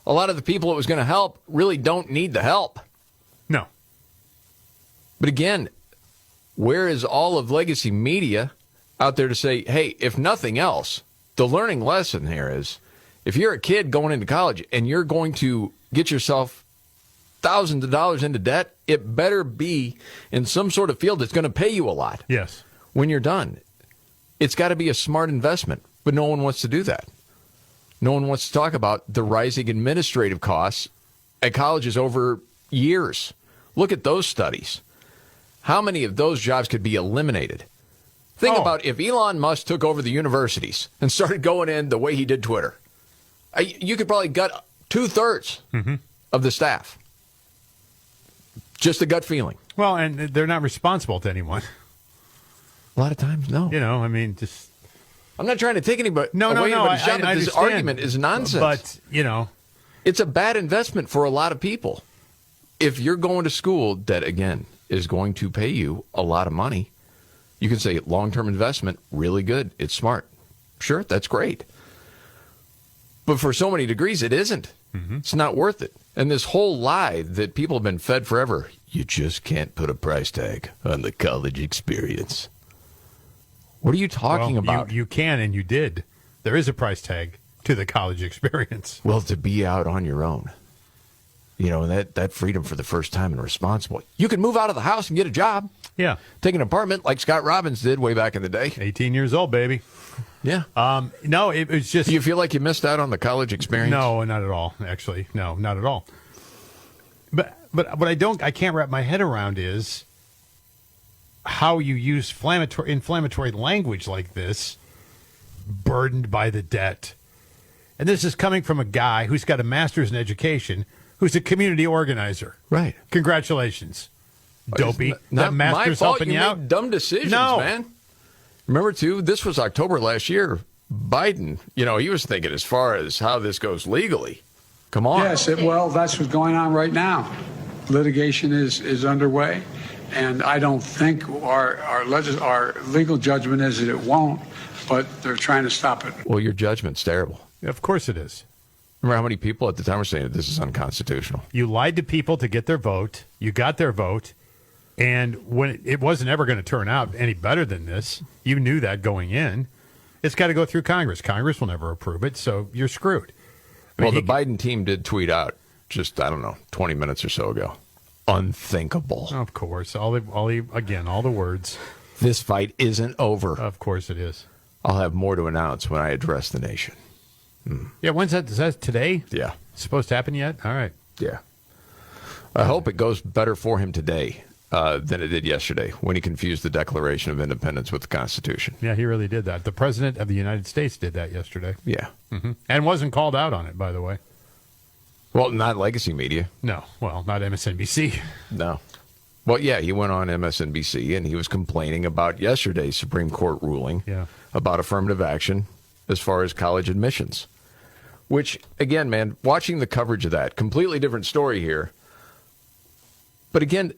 A lot of the people it was going to help really don't need the help. No. But again, where is all of legacy media out there to say, hey, if nothing else, the learning lesson here is if you're a kid going into college and you're going to get yourself thousands of dollars into debt, it better be in some sort of field that's going to pay you a lot. Yes. When you're done. It's got to be a smart investment, but no one wants to do that. No one wants to talk about the rising administrative costs at colleges over years. Look at those studies. How many of those jobs could be eliminated? Think about if Elon Musk took over the universities and started going in the way he did Twitter. You could probably gut 2/3 of the staff. Just a gut feeling. Well, and they're not responsible to anyone. A lot of times, no. I'm not trying to take anybody away anybody's job, but this argument is nonsense. But, it's a bad investment for a lot of people. If you're going to school that, again, is going to pay you a lot of money, you can say long-term investment, really good. It's smart. Sure, that's great. But for so many degrees, it isn't. It's not worth it. And this whole lie that people have been fed forever, you just can't put a price tag on the college experience. What are you talking about? You can, and you did. There is a price tag to the college experience. Well, to be out on your own. And that freedom for the first time and responsible. You can move out of the house and get a job. Yeah. Take an apartment like Scott Robbins did way back in the day. 18 years old, baby. Yeah. No, it was just... Do you feel like you missed out on the college experience? No, not at all, actually. No, not at all. But what I can't wrap my head around is how you use inflammatory language like this, burdened by the debt. And this is coming from a guy who's got a master's in education, who's a community organizer. Right. Congratulations, dopey. Not that master's my fault. helping you out. made dumb decisions, No. man. Remember, too, this was October last year. Biden, he was thinking as far as how this goes legally. Come on. Yes, well, that's what's going on right now. Litigation is underway, and I don't think our legal judgment is that it won't, but they're trying to stop it. Well, your judgment's terrible. Of course it is. Remember how many people at the time were saying that this is unconstitutional? You lied to people to get their vote. You got their vote. And when it wasn't ever going to turn out any better than this, you knew that going in. It's got to go through Congress. Congress will never approve it, so you're screwed. The Biden team did tweet out just, 20 minutes or so ago. Unthinkable. Of course. All the words. This fight isn't over. Of course it is. I'll have more to announce when I address the nation. Yeah, when's that? Is that today? Yeah. Supposed to happen yet? All right. Yeah. I hope it goes better for him today than it did yesterday when he confused the Declaration of Independence with the Constitution. Yeah, he really did that. The President of the United States did that yesterday. Yeah. Mm-hmm. And wasn't called out on it, by the way. Well, not legacy media. No. Well, not MSNBC. No. Well, yeah, he went on MSNBC and he was complaining about yesterday's Supreme Court ruling about affirmative action as far as college admissions. Which, again, man, watching the coverage of that, completely different story here. But again,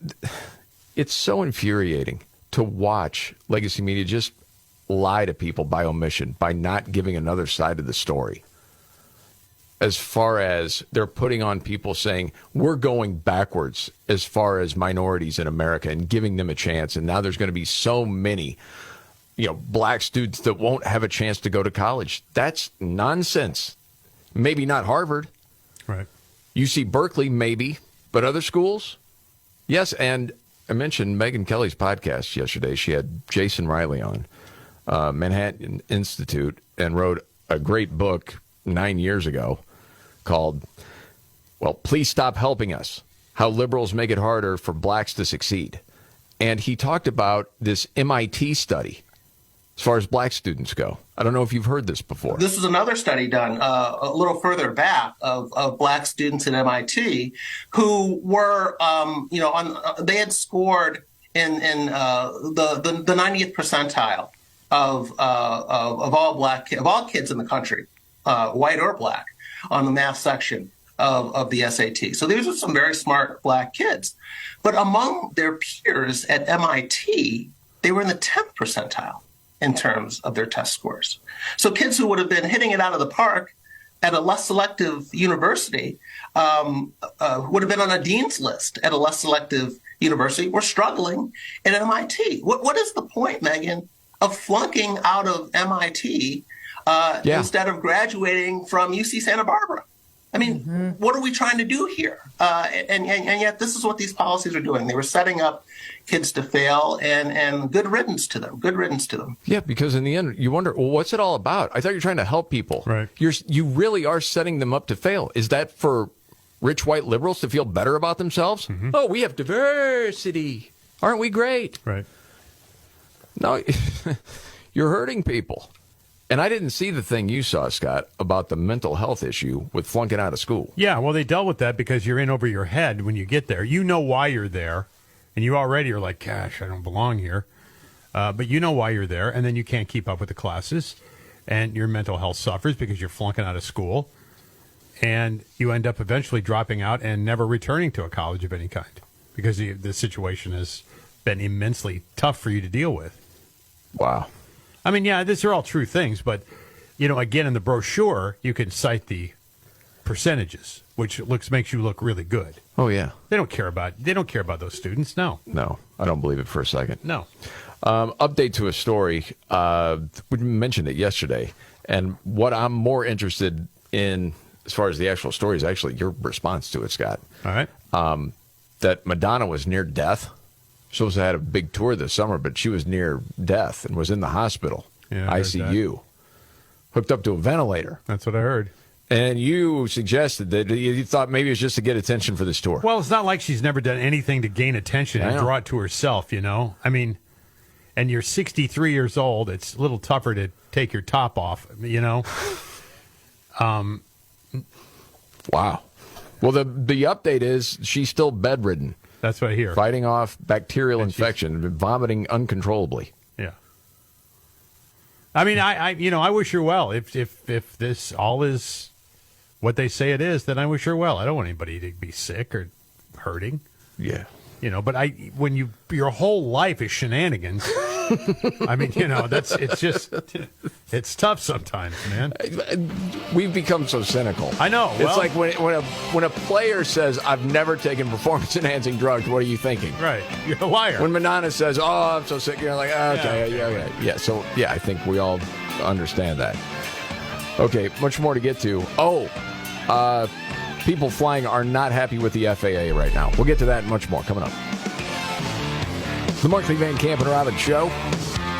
it's so infuriating to watch legacy media just lie to people by omission, by not giving another side of the story. As far as they're putting on people saying, we're going backwards as far as minorities in America and giving them a chance. And now there's going to be so many, black students that won't have a chance to go to college. That's nonsense. Maybe not Harvard. Right. UC Berkeley, maybe. But other schools? Yes, and I mentioned Megyn Kelly's podcast yesterday. She had Jason Riley on, Manhattan Institute, and wrote a great book 9 years ago called, Please Stop Helping Us, How Liberals Make It Harder for Blacks to Succeed. And he talked about this MIT study as far as black students go. I don't know if you've heard this before. This is another study done a little further back of black students at MIT who were, they had scored in the 90th percentile of all kids in the country, white or black, on the math section of the SAT. So these are some very smart black kids. But among their peers at MIT, they were in the 10th percentile in terms of their test scores. So kids who would have been hitting it out of the park at a less selective university would have been on a dean's list at a less selective university were struggling at MIT. What is the point, Megan, of flunking out of MIT instead of graduating from UC Santa Barbara? I mean, what are we trying to do here? And yet this is what these policies are doing. They were setting up kids to fail, and good riddance to them. Good riddance to them. Yeah, because in the end, you wonder, well, what's it all about? I thought you were trying to help people. Right. You really are setting them up to fail. Is that for rich white liberals to feel better about themselves? Mm-hmm. Oh, we have diversity. Aren't we great? Right. No, you're hurting people. And I didn't see the thing you saw, Scott, about the mental health issue with flunking out of school. Yeah, well, they dealt with that because you're in over your head when you get there. You know why you're there, and you already are like, gosh, I don't belong here. But you know why you're there, and then you can't keep up with the classes, and your mental health suffers because you're flunking out of school, and you end up eventually dropping out and never returning to a college of any kind because the situation has been immensely tough for you to deal with. Wow. I mean, yeah, these are all true things, but, again, in the brochure, you can cite the percentages, which makes you look really good. Oh, yeah. They don't care about those students, no. No, I don't believe it for a second. No. Update to a story. We mentioned it yesterday. And what I'm more interested in, as far as the actual story, is actually your response to it, Scott. All right. That Madonna was near death. She supposed to have had a big tour this summer, but she was near death and was in the hospital, ICU, hooked up to a ventilator. That's what I heard. And you suggested that you thought maybe it was just to get attention for this tour. Well, it's not like she's never done anything to gain attention and draw it to herself, you know? I mean, and you're 63 years old. It's a little tougher to take your top off, you know? Wow. Well, the update is she's still bedridden. That's what I hear. Fighting off bacterial infection, vomiting uncontrollably. Yeah. I mean, I wish her well. If this all is what they say it is, then I wish her well. I don't want anybody to be sick or hurting. Yeah. You know, but when your whole life is shenanigans, I mean, you know, it's tough sometimes, man. We've become so cynical. I know. It's like when a player says, "I've never taken performance-enhancing drugs," what are you thinking? Right. You're a liar. When Madonna says, "Oh, I'm so sick," you're like, okay. Yeah, so, yeah, I think we all understand that. Okay, much more to get to. People flying are not happy with the FAA right now. We'll get to that and much more coming up. The Markley, Van Camp and Robbins Show.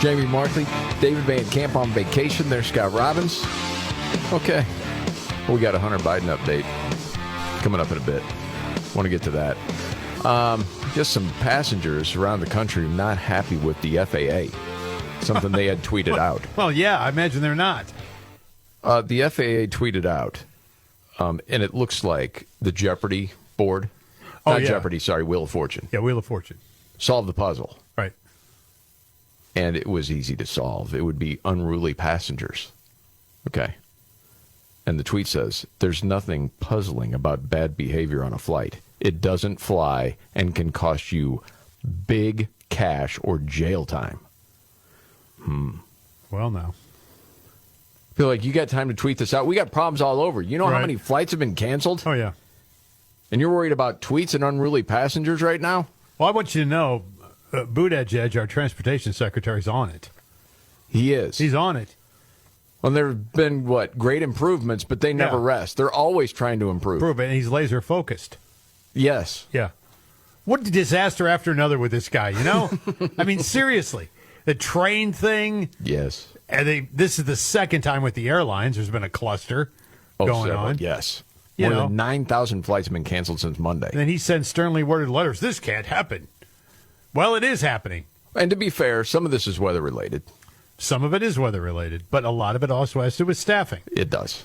Jamie Markley, David Van Camp on vacation. There's Scott Robbins. Okay. Well, we got a Hunter Biden update coming up in a bit. Want to get to that. Just some passengers around the country not happy with the FAA. Something they had tweeted out. Well, yeah, I imagine they're not. The FAA tweeted out, and it looks like the Jeopardy board. Jeopardy, sorry, Wheel of Fortune. Yeah, Wheel of Fortune. Solved the puzzle. Right. And it was easy to solve. It would be unruly passengers. Okay. And the tweet says, "There's nothing puzzling about bad behavior on a flight. It doesn't fly and can cost you big cash or jail time." Well, now. I feel like you got time to tweet this out. We got problems all over. You know how many flights have been canceled? Oh, yeah. And you're worried about tweets and unruly passengers right now? Well, I want you to know, Buttigieg, our transportation secretary, is on it. He is. He's on it. Well, there have been, great improvements, but they never rest. They're always trying to improve. And he's laser focused. Yes. Yeah. What disaster after another with this guy, you know? I mean, seriously. The train thing. Yes. And this is the second time with the airlines. There's been a cluster going on. Yes. More than 9,000 flights have been canceled since Monday. And then he sends sternly worded letters. This can't happen. Well, it is happening. And to be fair, some of this is weather-related. Some of it is weather-related, but a lot of it also has to do with staffing. It does.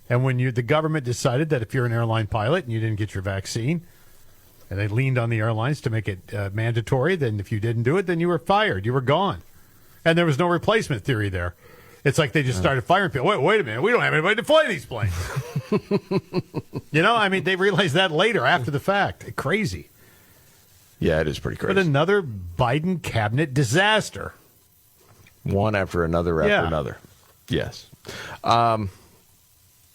And when the government decided that if you're an airline pilot and you didn't get your vaccine, and they leaned on the airlines to make it mandatory, then if you didn't do it, then you were fired. You were gone. And there was no replacement theory there. It's like they just started firing people. Wait a minute. We don't have anybody to fly these planes. I mean, they realized that later after the fact. Crazy. Yeah, it is pretty crazy. But another Biden cabinet disaster. One after another after another. Yes. All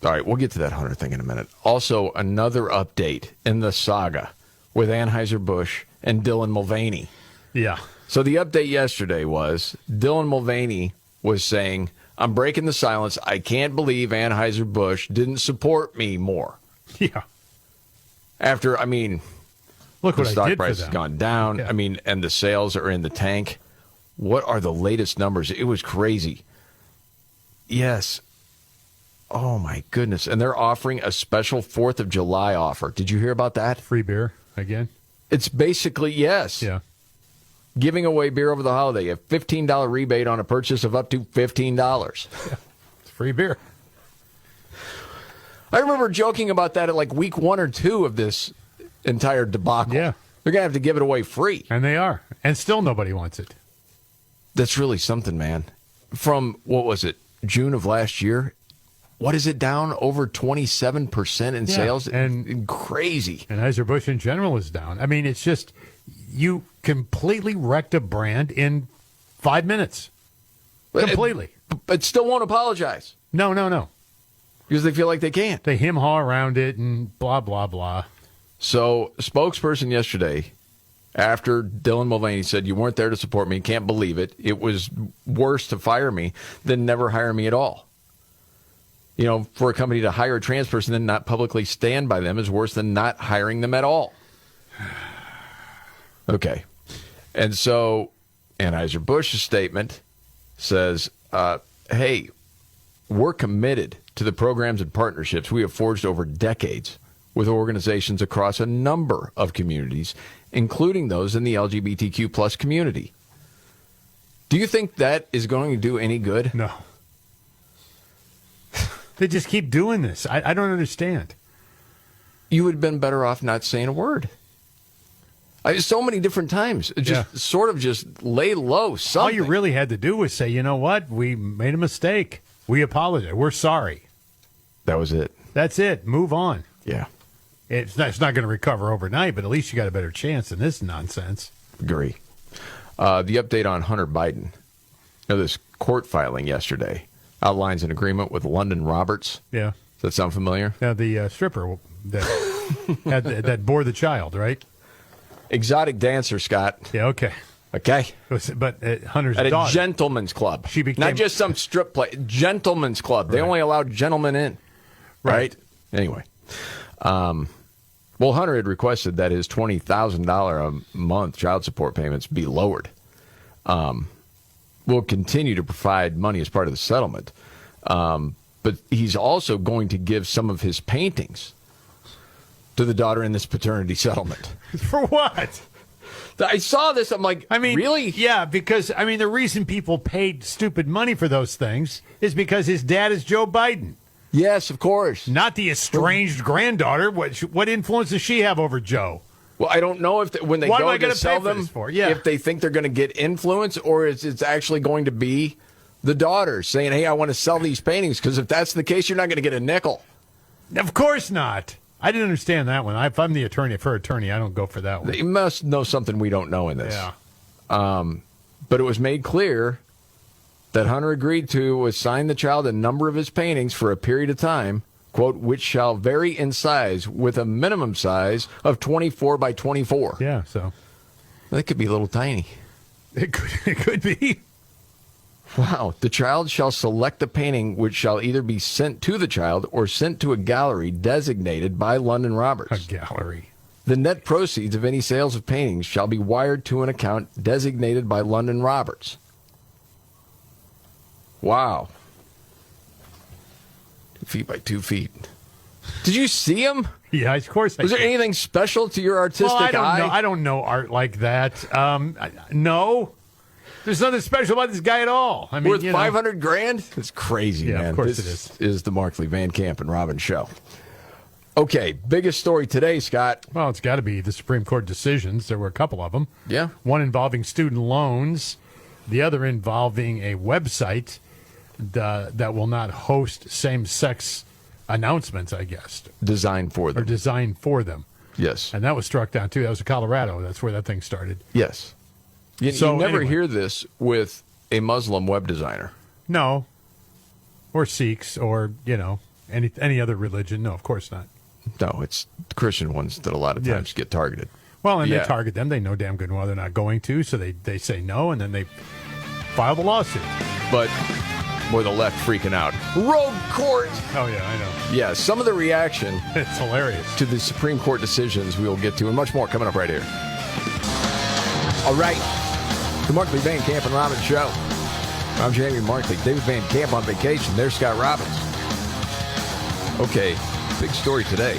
right, we'll get to that Hunter thing in a minute. Also, another update in the saga with Anheuser-Busch and Dylan Mulvaney. Yeah. So the update yesterday was Dylan Mulvaney was saying, "I'm breaking the silence. I can't believe Anheuser-Busch didn't support me more." Yeah. After, look the what stock I did price for has them. gone down. Yeah. And the sales are in the tank. What are the latest numbers? It was crazy. Yes. Oh, my goodness. And they're offering a special 4th of July offer. Did you hear about that? Free beer again? It's basically, yes. Yeah. Giving away beer over the holiday. A $15 rebate on a purchase of up to $15. Yeah. It's free beer. I remember joking about that at week 1 or 2 of this entire debacle. Yeah. They're going to have to give it away free. And they are. And still nobody wants it. That's really something, man. From, what was it, June of last year? What is it down? Over 27% in sales? And crazy. And Anheuser-Busch in general is down. I mean, it's just, you completely wrecked a brand in 5 minutes. Completely. But still won't apologize. No. Because they feel like they can't. They hem-haw around it and blah, blah, blah. So, spokesperson yesterday after Dylan Mulvaney said, you weren't there to support me, can't believe it. It was worse to fire me than never hire me at all. You know, for a company to hire a trans person and not publicly stand by them is worse than not hiring them at all. Okay. And so Anheuser-Busch's statement says, hey, we're committed to the programs and partnerships we have forged over decades with organizations across a number of communities, including those in the LGBTQ plus community. Do you think that is going to do any good? No. They just keep doing this. I don't understand. You would have been better off not saying a word. So many different times. Sort of just lay low. Something. All you really had to do was say, you know what? We made a mistake. We apologize. We're sorry. That was it. That's it. Move on. Yeah. It's not going to recover overnight, but at least you got a better chance than this nonsense. Agree. The update on Hunter Biden. You know, this court filing yesterday outlines an agreement with London Roberts. Yeah. Does that sound familiar? Yeah, the stripper that that bore the child, right? Exotic dancer, Scott. Yeah, okay. Okay. But Hunter's at daughter. A gentleman's club. She became, not just some strip play. Gentleman's club. They only allowed gentlemen in. Right? Anyway. Well, Hunter had requested that his $20,000 a month child support payments be lowered. We'll continue to provide money as part of the settlement. But he's also going to give some of his paintings to the daughter in this paternity settlement. For what? I saw this. I'm like, really? Yeah, because, the reason people paid stupid money for those things is because his dad is Joe Biden. Yes, of course. Not the estranged granddaughter. What influence does she have over Joe? Well, I don't know if when they go to sell them, Yeah. if they think they're going to get influence or it's actually going to be the daughter saying, hey, I want to sell these paintings, because if that's the case, you're not going to get a nickel. Of course not. I didn't understand that one. If I'm the attorney, I don't go for that one. They must know something we don't know in this. Yeah. But it was made clear that Hunter agreed to assign the child a number of his paintings for a period of time, quote, which shall vary in size with a minimum size of 24 by 24. Yeah, so. That could be a little tiny. It could be. Wow. The child shall select a painting which shall either be sent to the child or sent to a gallery designated by London Roberts. A gallery. The net proceeds of any sales of paintings shall be wired to an account designated by London Roberts. Wow. 2 feet by 2 feet. Did you see him? Yeah, of course. Was there anything special to your artistic eye? I don't know art like that. No. There's nothing special about this guy at all. Worth $500,000? It's crazy, man. Of course this is the Markley, Van Camp, and Robbins show. Okay, biggest story today, Scott. Well, it's got to be the Supreme Court decisions. There were a couple of them. Yeah. One involving student loans, the other involving a website that will not host same-sex announcements, I guess. Designed for them. Or designed for them. Yes. And that was struck down, too. That was in Colorado. That's where that thing started. Yes. You never hear this with a Muslim web designer. No. Or Sikhs or, any other religion. No, of course not. No, it's the Christian ones that a lot of times get targeted. Well, and they target them. They know damn good well they're not going to, so they say no, and then they file the lawsuit. But, boy, the left freaking out. Rogue court! Oh, yeah, I know. Yeah, some of the reaction it's hilarious to the Supreme Court decisions we will get to, and much more coming up right here. All right. The Markley, Van Camp, and Robbins show. I'm Jamie Markley. David Van Camp on vacation. There's Scott Robbins. Okay, big story today.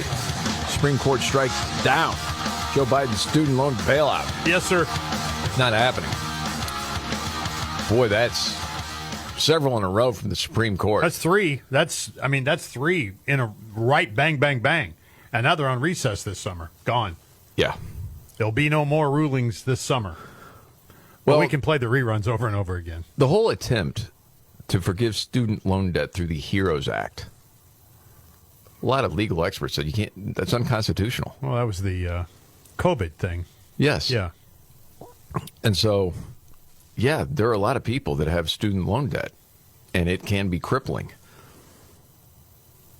Supreme Court strikes down Joe Biden's student loan bailout. Yes, sir. It's not happening. Boy, that's several in a row from the Supreme Court. That's three. That's three in a right bang, bang, bang. And now they're on recess this summer. Gone. Yeah. There'll be no more rulings this summer. Well, we can play the reruns over and over again. The whole attempt to forgive student loan debt through the HEROES Act. A lot of legal experts said you can't. That's unconstitutional. Well, that was the COVID thing. Yes. Yeah. And so, yeah, there are a lot of people that have student loan debt, and it can be crippling.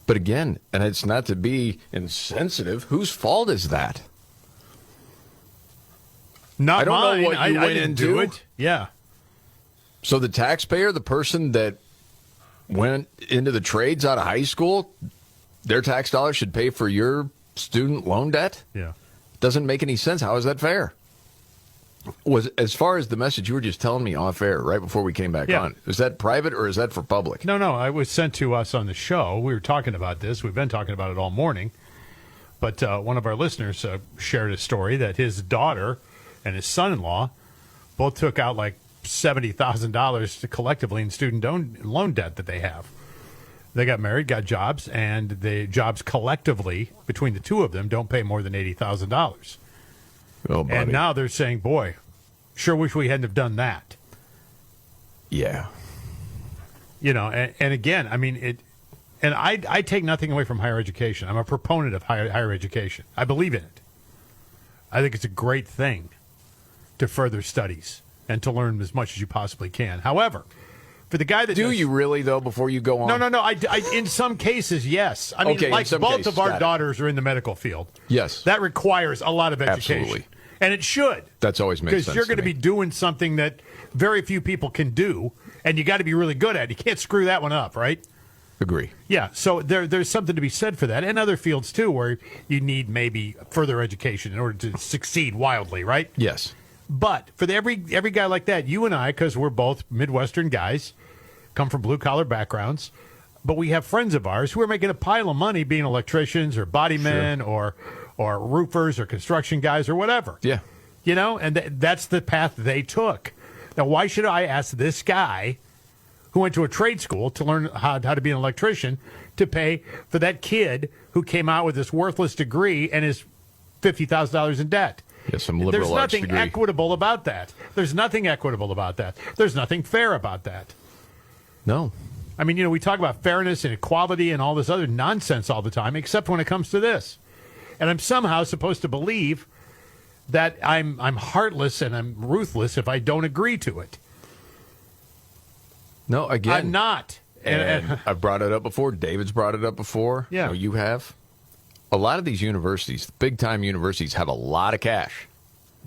But again, and it's not to be insensitive, whose fault is that? Not I don't mine. know what you I went didn't into. do it. Yeah. So the taxpayer, the person that went into the trades out of high school, their tax dollars should pay for your student loan debt? Yeah. Doesn't make any sense. How is that fair? Was as far as the message you were just telling me off air right before we came back on, is that private or is that for public? No, it was sent to us on the show. We were talking about this. We've been talking about it all morning. But one of our listeners shared a story that his daughter and his son-in-law both took out like $70,000 collectively in student loan debt that they have. They got married, got jobs, and the jobs collectively between the two of them don't pay more than $80,000. Oh, buddy. And now they're saying, boy, sure wish we hadn't have done that. Yeah. You know, and again, I mean, I take nothing away from higher education. I'm a proponent of higher education. I believe in it. I think it's a great thing to further studies and to learn as much as you possibly can. However, for the guy that do you really though? Before you go on, no. I in some cases, yes. I mean, okay, like both of our daughters are in the medical field. Yes, that requires a lot of education. Absolutely. And it should. That's always makes sense. Because you're going to be doing something that very few people can do, and you got to be really good at it. You can't screw that one up, right? Agree. Yeah, so there's something to be said for that, and other fields too, where you need maybe further education in order to succeed wildly, right? Yes. But for every guy like that, you and I, because we're both Midwestern guys, come from blue-collar backgrounds, but we have friends of ours who are making a pile of money being electricians or body men or roofers or construction guys or whatever. Yeah. You know, and that's the path they took. Now, why should I ask this guy who went to a trade school to learn how to be an electrician to pay for that kid who came out with this worthless degree and is $50,000 in debt? Yeah, some liberal There's arts nothing degree. equitable about that. There's nothing equitable about that. There's nothing fair about that. No. I mean, you know, we talk about fairness and equality and all this other nonsense all the time, except when it comes to this. And I'm somehow supposed to believe that I'm heartless and I'm ruthless if I don't agree to it. No, again. I'm not. And I've brought it up before. David's brought it up before. Yeah. No, you have. A lot of these universities, big-time universities, have a lot of cash.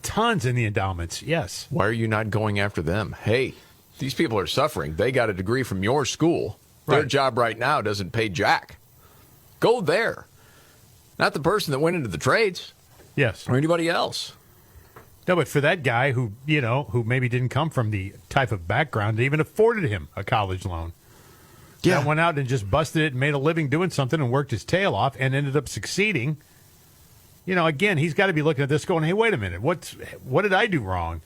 Tons in the endowments, yes. Why are you not going after them? Hey, these people are suffering. They got a degree from your school. Their Right. job right now doesn't pay jack. Go there. Not the person that went into the trades. Yes. Or anybody else. No, but for that guy who, you know, who maybe didn't come from the type of background that even afforded him a college loan. Yeah. That went out and just busted it and made a living doing something and worked his tail off and ended up succeeding. You know, again, he's got to be looking at this going, hey, wait a minute, what did I do wrong?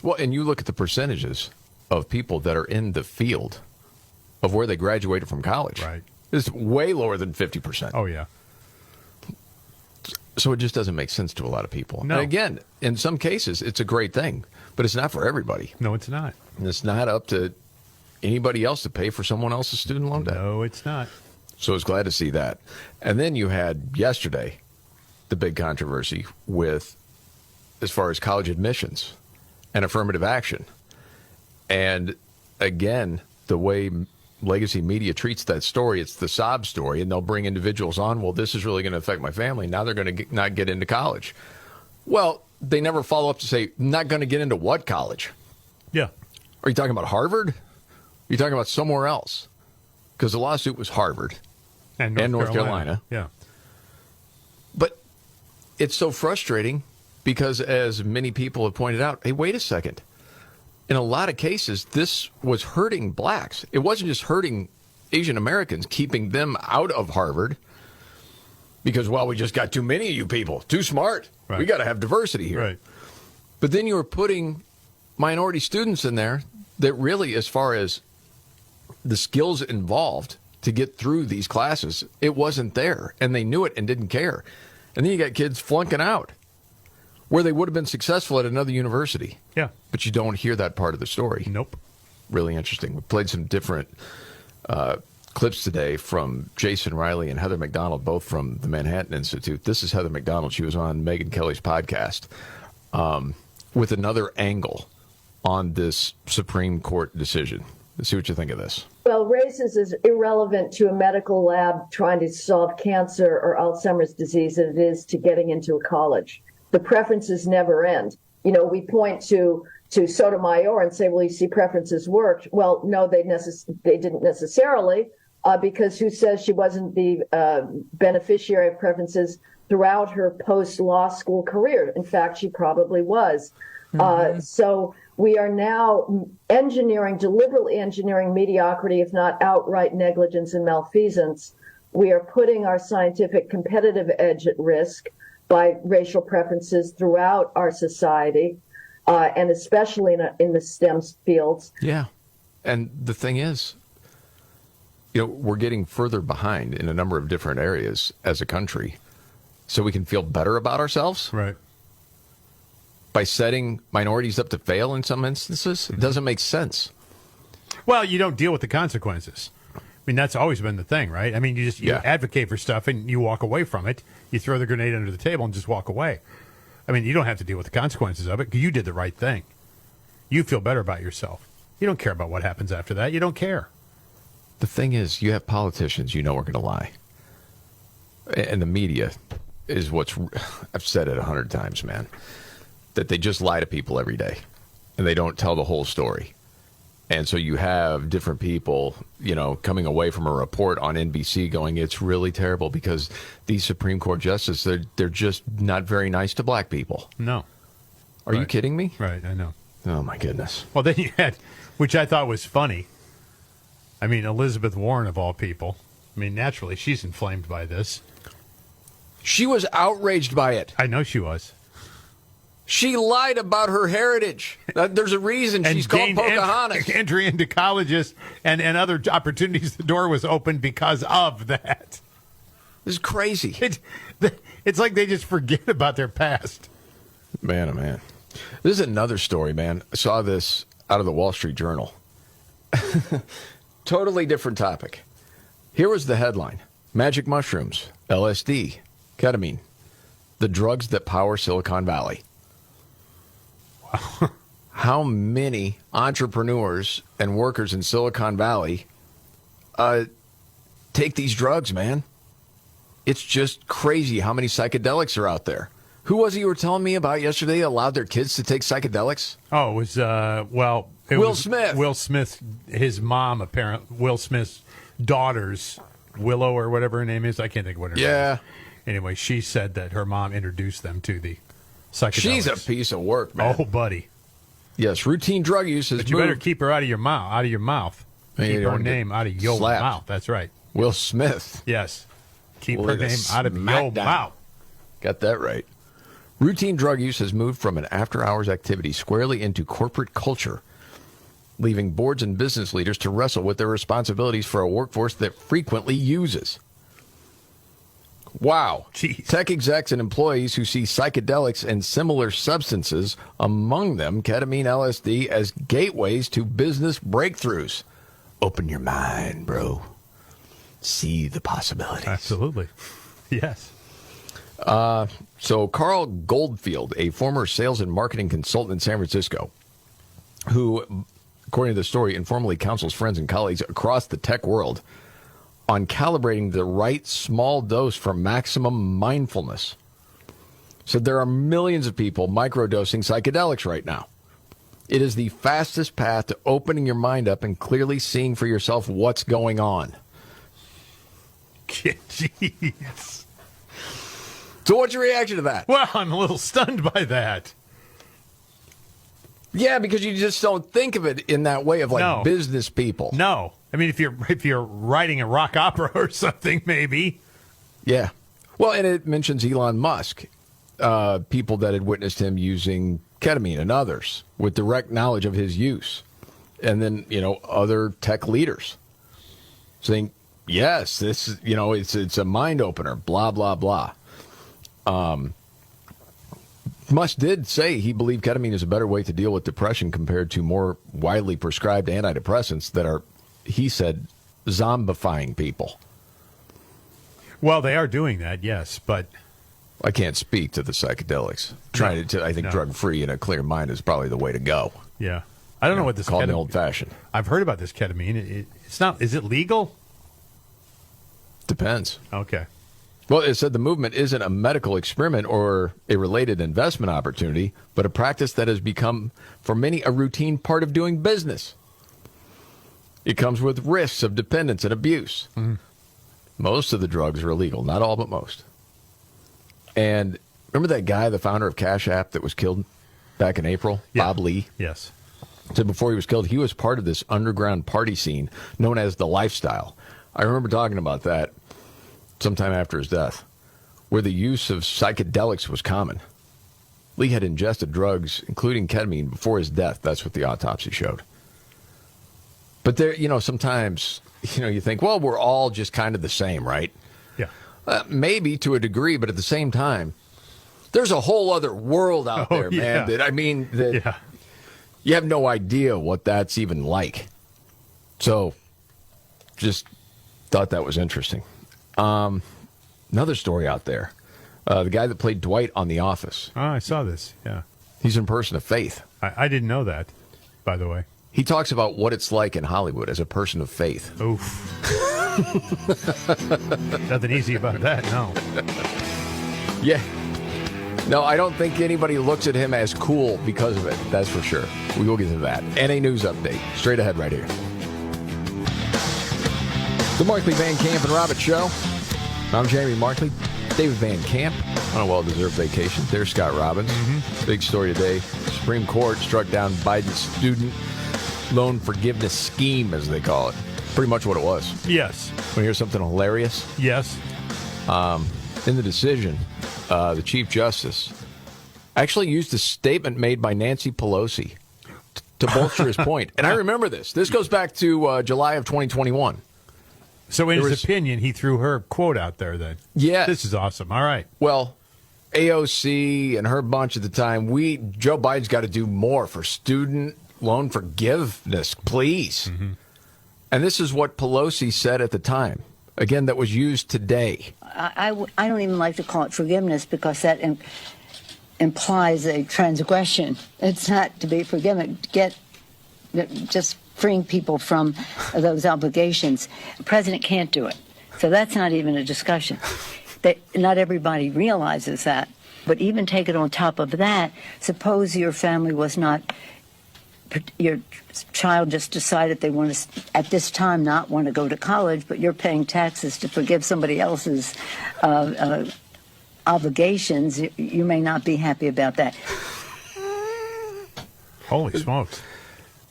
Well, and you look at the percentages of people that are in the field of where they graduated from college. Right. It's way lower than 50%. Oh, yeah. So it just doesn't make sense to a lot of people. No. And again, in some cases, it's a great thing, but it's not for everybody. No, it's not. And it's not up to anybody else to pay for someone else's student loan debt. No, it's not. So I was glad to see that. And then you had yesterday the big controversy with as far as college admissions and affirmative action. And again, the way legacy media treats that story, it's the sob story, and they'll bring individuals on, well, this is really going to affect my family. Now they're going to not get into college. Well, they never follow up to say, not going to get into what college? Yeah. Are you talking about Harvard? Are you talking about somewhere else? Because the lawsuit was Harvard And North Carolina. Yeah. But it's so frustrating because, as many people have pointed out, hey, wait a second. In a lot of cases, this was hurting blacks. It wasn't just hurting Asian Americans, keeping them out of Harvard because, well, we just got too many of you people, too smart. Right. We got to have diversity here. Right. But then you were putting minority students in there that really, as far as the skills involved to get through these classes, it wasn't there. And they knew it and didn't care. And then you got kids flunking out where they would have been successful at another university. Yeah. But you don't hear that part of the story. Nope. Really interesting. We played some different clips today from Jason Riley and Heather McDonald, both from the Manhattan Institute. This is Heather McDonald. She was on Megyn Kelly's podcast with another angle on this Supreme Court decision. Let's see what you think of this. Well, race is as irrelevant to a medical lab trying to solve cancer or Alzheimer's disease as it is to getting into a college. The preferences never end. we point to Sotomayor and say, well, you see, preferences worked. Well, no, they didn't necessarily, because who says she wasn't the beneficiary of preferences throughout her post-law school career? In fact, she probably was. So we are now deliberately engineering mediocrity, if not outright negligence and malfeasance. We are putting our scientific competitive edge at risk by racial preferences throughout our society, and especially in the STEM fields. Yeah. And the thing is, we're getting further behind in a number of different areas as a country, so we can feel better about ourselves. Right. By setting minorities up to fail in some instances, it doesn't make sense. Well, you don't deal with the consequences. I mean, that's always been the thing, right? I mean, you advocate for stuff and you walk away from it. You throw the grenade under the table and just walk away. I mean, you don't have to deal with the consequences of it because you did the right thing. You feel better about yourself. You don't care about what happens after that. You don't care. The thing is, you have politicians are going to lie. And the media is I've said it 100 times, man, that they just lie to people every day and they don't tell the whole story. And so you have different people, coming away from a report on NBC going, it's really terrible because these Supreme Court justices, they're just not very nice to black people. No. Are you kidding me? Right, I know. Oh, my goodness. Well, then you had, which I thought was funny. I mean, Elizabeth Warren, of all people. I mean, naturally, she's inflamed by this. She was outraged by it. I know she was. She lied about her heritage. There's a reason she's called Pocahontas. Entry into colleges and other opportunities. The door was opened because of that. This is crazy. It's like they just forget about their past. Man, oh man. This is another story, man. I saw this out of the Wall Street Journal. Totally different topic. Here was the headline. Magic mushrooms, LSD, ketamine, the drugs that power Silicon Valley. Wow. How many entrepreneurs and workers in Silicon Valley take these drugs, man? It's just crazy how many psychedelics are out there. Who was it you were telling me about yesterday allowed their kids to take psychedelics? Oh, it was, Will Smith. Will Smith, his mom, apparently, Will Smith's daughter's, Willow or whatever her name is. I can't think of what her name is. Anyway, she said that her mom introduced them to the psychedelics. She's a piece of work, man. Oh, buddy. Yes, routine drug use has But you better keep her out of your mouth. Keep her name out of your mouth. That's right. Will Smith. Yes. Keep her name out of your mouth. Got that right. Routine drug use has moved from an after-hours activity squarely into corporate culture, leaving boards and business leaders to wrestle with their responsibilities for a workforce that frequently uses. Wow. Jeez. Tech execs and employees who see psychedelics and similar substances, among them ketamine, LSD, as gateways to business breakthroughs. Open your mind, bro. See the possibilities. Absolutely. Yes. So Carl Goldfield, a former sales and marketing consultant in San Francisco, who, according to the story, informally counsels friends and colleagues across the tech world on calibrating the right small dose for maximum mindfulness. So there are millions of people microdosing psychedelics right now. It is the fastest path to opening your mind up and clearly seeing for yourself what's going on. Jeez. So what's your reaction to that? Well, I'm a little stunned by that. Yeah, because you just don't think of it in that way of business people. No. I mean, if you're writing a rock opera or something, maybe. Yeah. Well, and it mentions Elon Musk, people that had witnessed him using ketamine and others with direct knowledge of his use. And then, other tech leaders saying, yes, this is, it's a mind opener, blah, blah, blah. Musk did say he believed ketamine is a better way to deal with depression compared to more widely prescribed antidepressants that are, he said, zombifying people. Well, they are doing that, yes, but I can't speak to the psychedelics. I think drug-free and a clear mind is probably the way to go. Yeah. I don't know what this called an old-fashioned. I've heard about this ketamine. It's not. Is it legal? Depends. Okay. Well, it said the movement isn't a medical experiment or a related investment opportunity, but a practice that has become, for many, a routine part of doing business. It comes with risks of dependence and abuse. Mm-hmm. Most of the drugs are illegal, not all, but most. And remember that guy, the founder of Cash App, that was killed back in April? Yeah. Bob Lee? Yes. So before he was killed, he was part of this underground party scene known as the Lifestyle. I remember talking about that sometime after his death, where the use of psychedelics was common. Lee had ingested drugs, including ketamine, before his death. That's what the autopsy showed. But there, sometimes, you think, well, we're all just kind of the same, right? Yeah. Maybe to a degree, but at the same time, there's a whole other world out there, man. That you have no idea what that's even like. So, just thought that was interesting. Another story out there. The guy that played Dwight on The Office. Oh, I saw this, yeah. He's a person of faith. I didn't know that, by the way. He talks about what it's like in Hollywood as a person of faith. Oof. Nothing easy about that, no. Yeah. No, I don't think anybody looks at him as cool because of it. That's for sure. We will get to that. And a news update. Straight ahead right here. The Markley, Van Camp, and Roberts Show. I'm Jamie Markley. David Van Camp on a well-deserved vacation. There's Scott Robbins. Mm-hmm. Big story today. Supreme Court struck down Biden's student loan forgiveness scheme, as they call it. Pretty much what it was. Yes. Want to hear something hilarious? Yes. In the decision, the Chief Justice actually used a statement made by Nancy Pelosi to bolster his point. And I remember this. This goes back to July of 2021. So in his opinion, he threw her quote out there then. Yeah. This is awesome. All right. Well, AOC and her bunch at the time, Joe Biden's got to do more for student loan forgiveness, please. Mm-hmm. And this is what Pelosi said at the time. Again, that was used today. I don't even like to call it forgiveness because that implies a transgression. It's not to be forgiven. Just freeing people from those obligations. The president can't do it. So that's not even a discussion. Not everybody realizes that. But even take it on top of that, suppose your family was not, your child just decided they want to, at this time, not want to go to college, but you're paying taxes to forgive somebody else's obligations. You may not be happy about that. Holy smokes.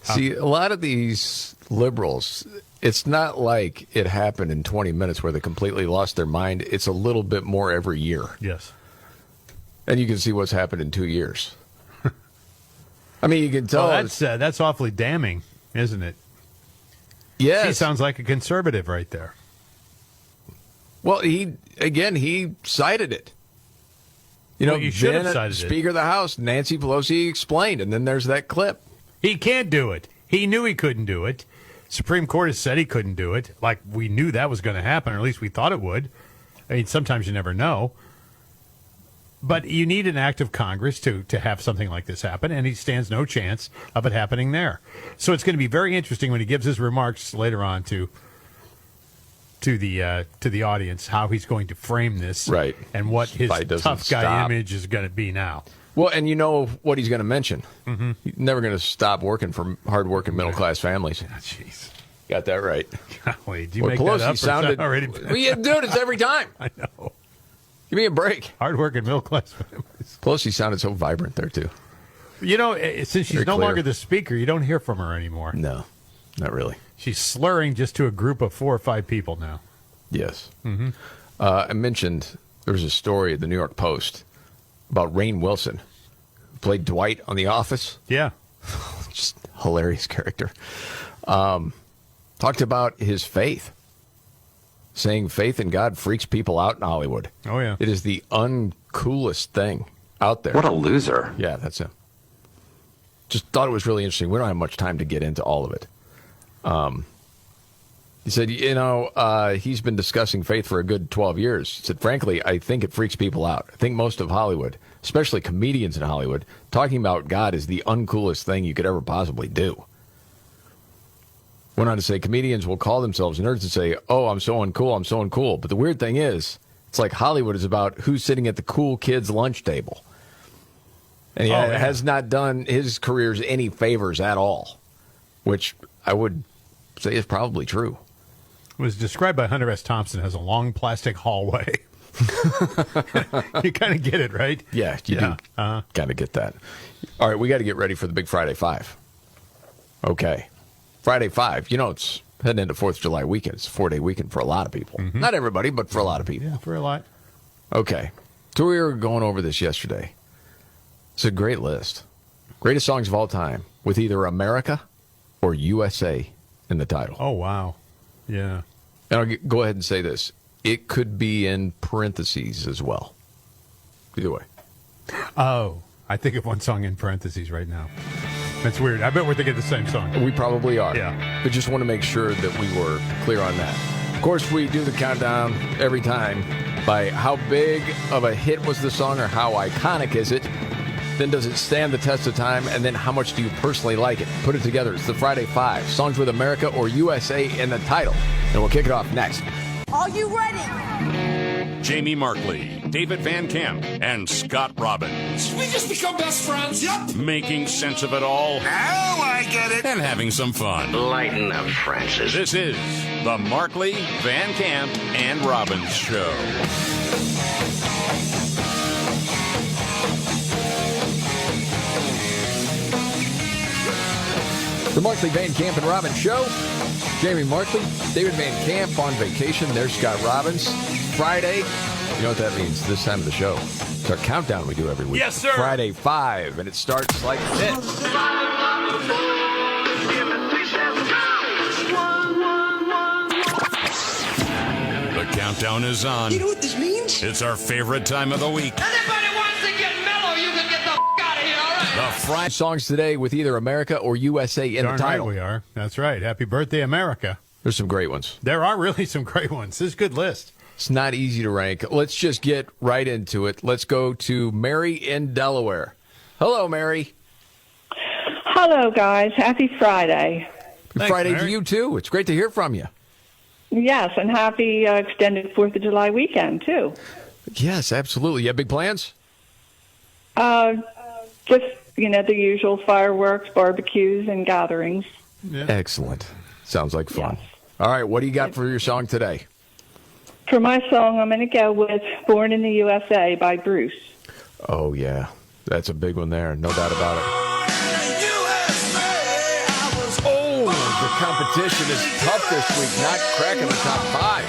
See, a lot of these liberals, it's not like it happened in 20 minutes where they completely lost their mind. It's a little bit more every year. Yes. And you can see what's happened in 2 years. I mean, you can tell. Well, that's awfully damning, isn't it? Yes. He sounds like a conservative right there. Well, he cited it. You should have cited it. Speaker of the House, Nancy Pelosi, explained, and then there's that clip. He can't do it. He knew he couldn't do it. Supreme Court has said he couldn't do it. Like, we knew that was going to happen, or at least we thought it would. I mean, sometimes you never know. But you need an act of Congress to have something like this happen, and he stands no chance of it happening there. So it's going to be very interesting when he gives his remarks later on to the audience, how he's going to frame this, right, and what his tough guy image is going to be now. Well, and you know what he's going to mention. Mm-hmm. He's never going to stop working for hard-working middle-class families. Jeez. Got that right. Wait, do you make that up? Sounded already? Well, yeah, dude, it's every time. I know. Give me a break. Hard-working middle-class families. Pelosi sounded so vibrant there, too. Since she's no longer the speaker, you don't hear from her anymore. No, not really. She's slurring just to a group of 4 or 5 people now. Yes. Mm-hmm. I mentioned there was a story at the New York Post about Rainn Wilson, who played Dwight on The Office. Yeah. Just hilarious character. Talked about his faith, saying faith in God freaks people out in Hollywood. Oh, yeah. It is the uncoolest thing out there. What a loser. Yeah, that's him. Just thought it was really interesting. We don't have much time to get into all of it. He said, he's been discussing faith for a good 12 years. He said, frankly, I think it freaks people out. I think most of Hollywood, especially comedians in Hollywood, talking about God is the uncoolest thing you could ever possibly do. Went on to say, comedians will call themselves nerds and say, oh, I'm so uncool. But the weird thing is, It's like Hollywood is about who's sitting at the cool kids' lunch table. And he has not done his careers any favors at all, which I would say is probably true. It was described by Hunter S. Thompson as a long plastic hallway. You kind of get it, right? Yeah, you do kind of get that. All right, we got to get ready for the big Friday Five. Okay. Friday Five, it's heading into 4th of July weekend. It's a 4-day weekend for a lot of people. Mm-hmm. Not everybody, but for a lot of people. Yeah, for a lot. Okay. So we were going over this yesterday. It's a great list. Greatest songs of all time with either America or USA in the title. Oh, wow. Yeah. And I'll go ahead and say this. It could be in parentheses as well. Either way. Oh, I think of one song in parentheses right now. That's weird. I bet we're thinking the same song. We probably are. Yeah. But just want to make sure that we were clear on that. Of course, we do the countdown every time by how big of a hit was the song or how iconic is it. Then does it stand the test of time? And then how much do you personally like it? Put it together. It's the Friday Five. Songs with America or USA in the title. And we'll kick it off next. Are you ready? Jamie Markley, David Van Camp, and Scott Robbins. We just become best friends. Yep. Making sense of it all. Now I get it. And having some fun. Lighten up, Francis. This is the Markley, Van Camp, and Robbins Show. The Markley, Van Camp, and Robbins Show. Jamie Markley, David Van Camp on vacation. There's Scott Robbins. Friday. You know what that means this time of the show. It's our countdown we do every week. Yes, sir. Friday 5, and it starts like this. The countdown is on. You know what this means? It's our favorite time of the week. Anybody wants to get mellow, you can get the out of here, all right? The Friday Songs today with either America or USA in Darn the title. right we are. That's right. Happy birthday, America. There's some great ones. There are really some great ones. This is a good list. It's not easy to rank. Let's just get right into it. Let's go to Mary in Delaware. Hello, Mary. Hello, guys. Happy Friday. Thanks, Friday Mary. To you, too. It's great to hear from you. Yes, and happy extended 4th of July weekend, too. Yes, absolutely. You have big plans? Just, the usual fireworks, barbecues, and gatherings. Yeah. Excellent. Sounds like fun. Yes. All right, what do you got for your song today? For my song, I'm going to go with Born in the USA by Bruce. Oh, yeah. That's a big one there. No doubt about it. Oh, the competition is tough this week. Not cracking the top 5.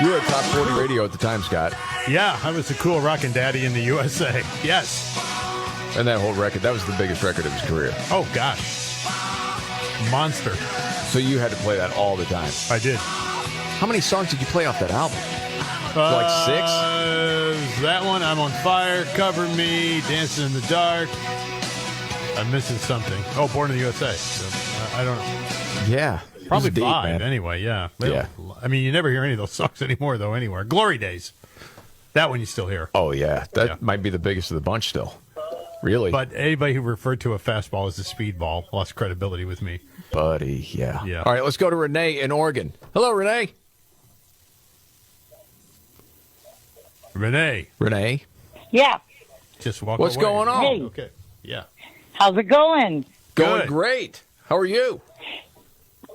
You were at Top 40 Radio at the time, Scott. Yeah, I was the cool rockin' daddy in the USA. Yes. And that whole record, that was the biggest record of his career. Oh, gosh. Monster. So you had to play that all the time. I did. How many songs did you play off that album? Like 6? That one, I'm on Fire, Cover Me, Dancing in the Dark. I'm missing something. Oh, Born in the USA. So, I don't know. Yeah. Probably deep, 5 man. anyway, yeah. Yeah. I mean, you never hear any of those songs anymore, though, anywhere. Glory Days. That one you still hear. Oh, yeah. That might be the biggest of the bunch still. Really? But anybody who referred to a fastball as a speedball lost credibility with me. Buddy, yeah. Yeah. All right, let's go to Renee in Oregon. Hello, Renee. Renee. Yeah. Just walk What's away. going on? Hey. Okay. Yeah. How's it going? Going Good. great. How are you?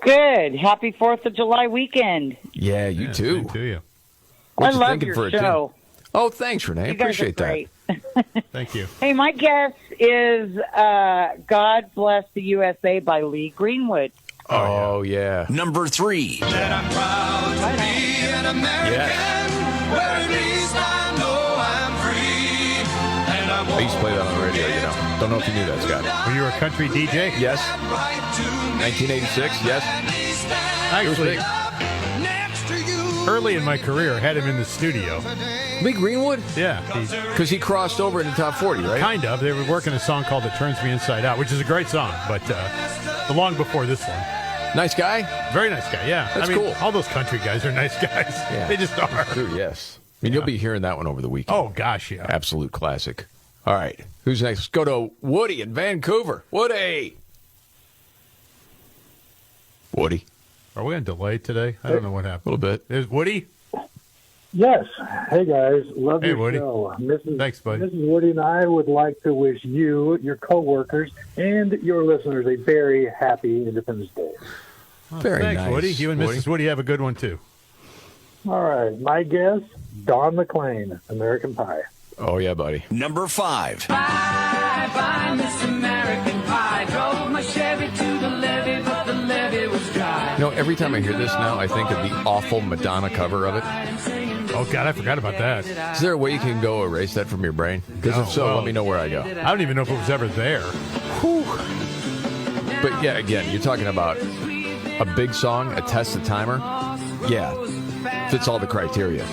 Good. Happy 4th of July weekend. Yeah, you too. Same to you. What I you love thinking your for a show. tune? Oh, thanks, Renee. You guys Appreciate are great. that. Thank you. Hey, my guess is God Bless the USA by Lee Greenwood. Oh, yeah. Number 3. That I'm proud to be an American, Yes. where at least I know I'm free. And I I used to play that on the radio, you know. Don't know if you knew that, Scott. Were you a country DJ? Yes. right to 1986, yes. Actually, next to you. early in my career, I had him in the studio. Lee Greenwood? Yeah. Because he crossed over into top 40, right? Kind of. They were working a song called It Turns Me Inside Out, which is a great song, but long before this one. Nice guy? Very nice guy, yeah. That's I mean, cool. all those country guys are nice guys. Yeah. They just are. True, yes. I mean, you'll be hearing that one over the weekend. Oh, gosh, yeah. Absolute classic. All right. Who's next? Let's go to Woody in Vancouver. Woody. Are we on delay today? I don't know what happened. A little bit. Is Woody? Yes. Hey, guys. Love Hey, your Woody. show. Thanks, buddy. Mrs. Woody and I would like to wish you, your coworkers, and your listeners a very happy Independence Day. Oh, Very thanks, nice, Woody. You and Woody. Mrs. Woody have a good one, too. All right. My guess, Don McLean, American Pie. Oh, yeah, buddy. Number 5. Bye, bye, Miss American Pie. Drove my Chevy to the levee, but the levee was dry. You know, every time I hear this now, I think of the awful Madonna cover of it. Oh, God, I forgot about that. Is there a way you can go erase that from your brain? Because if so, let me know where I go. I don't even know if it was ever there. But yeah, again, you're talking about a big song, a test the timer. Yeah, fits all the criteria.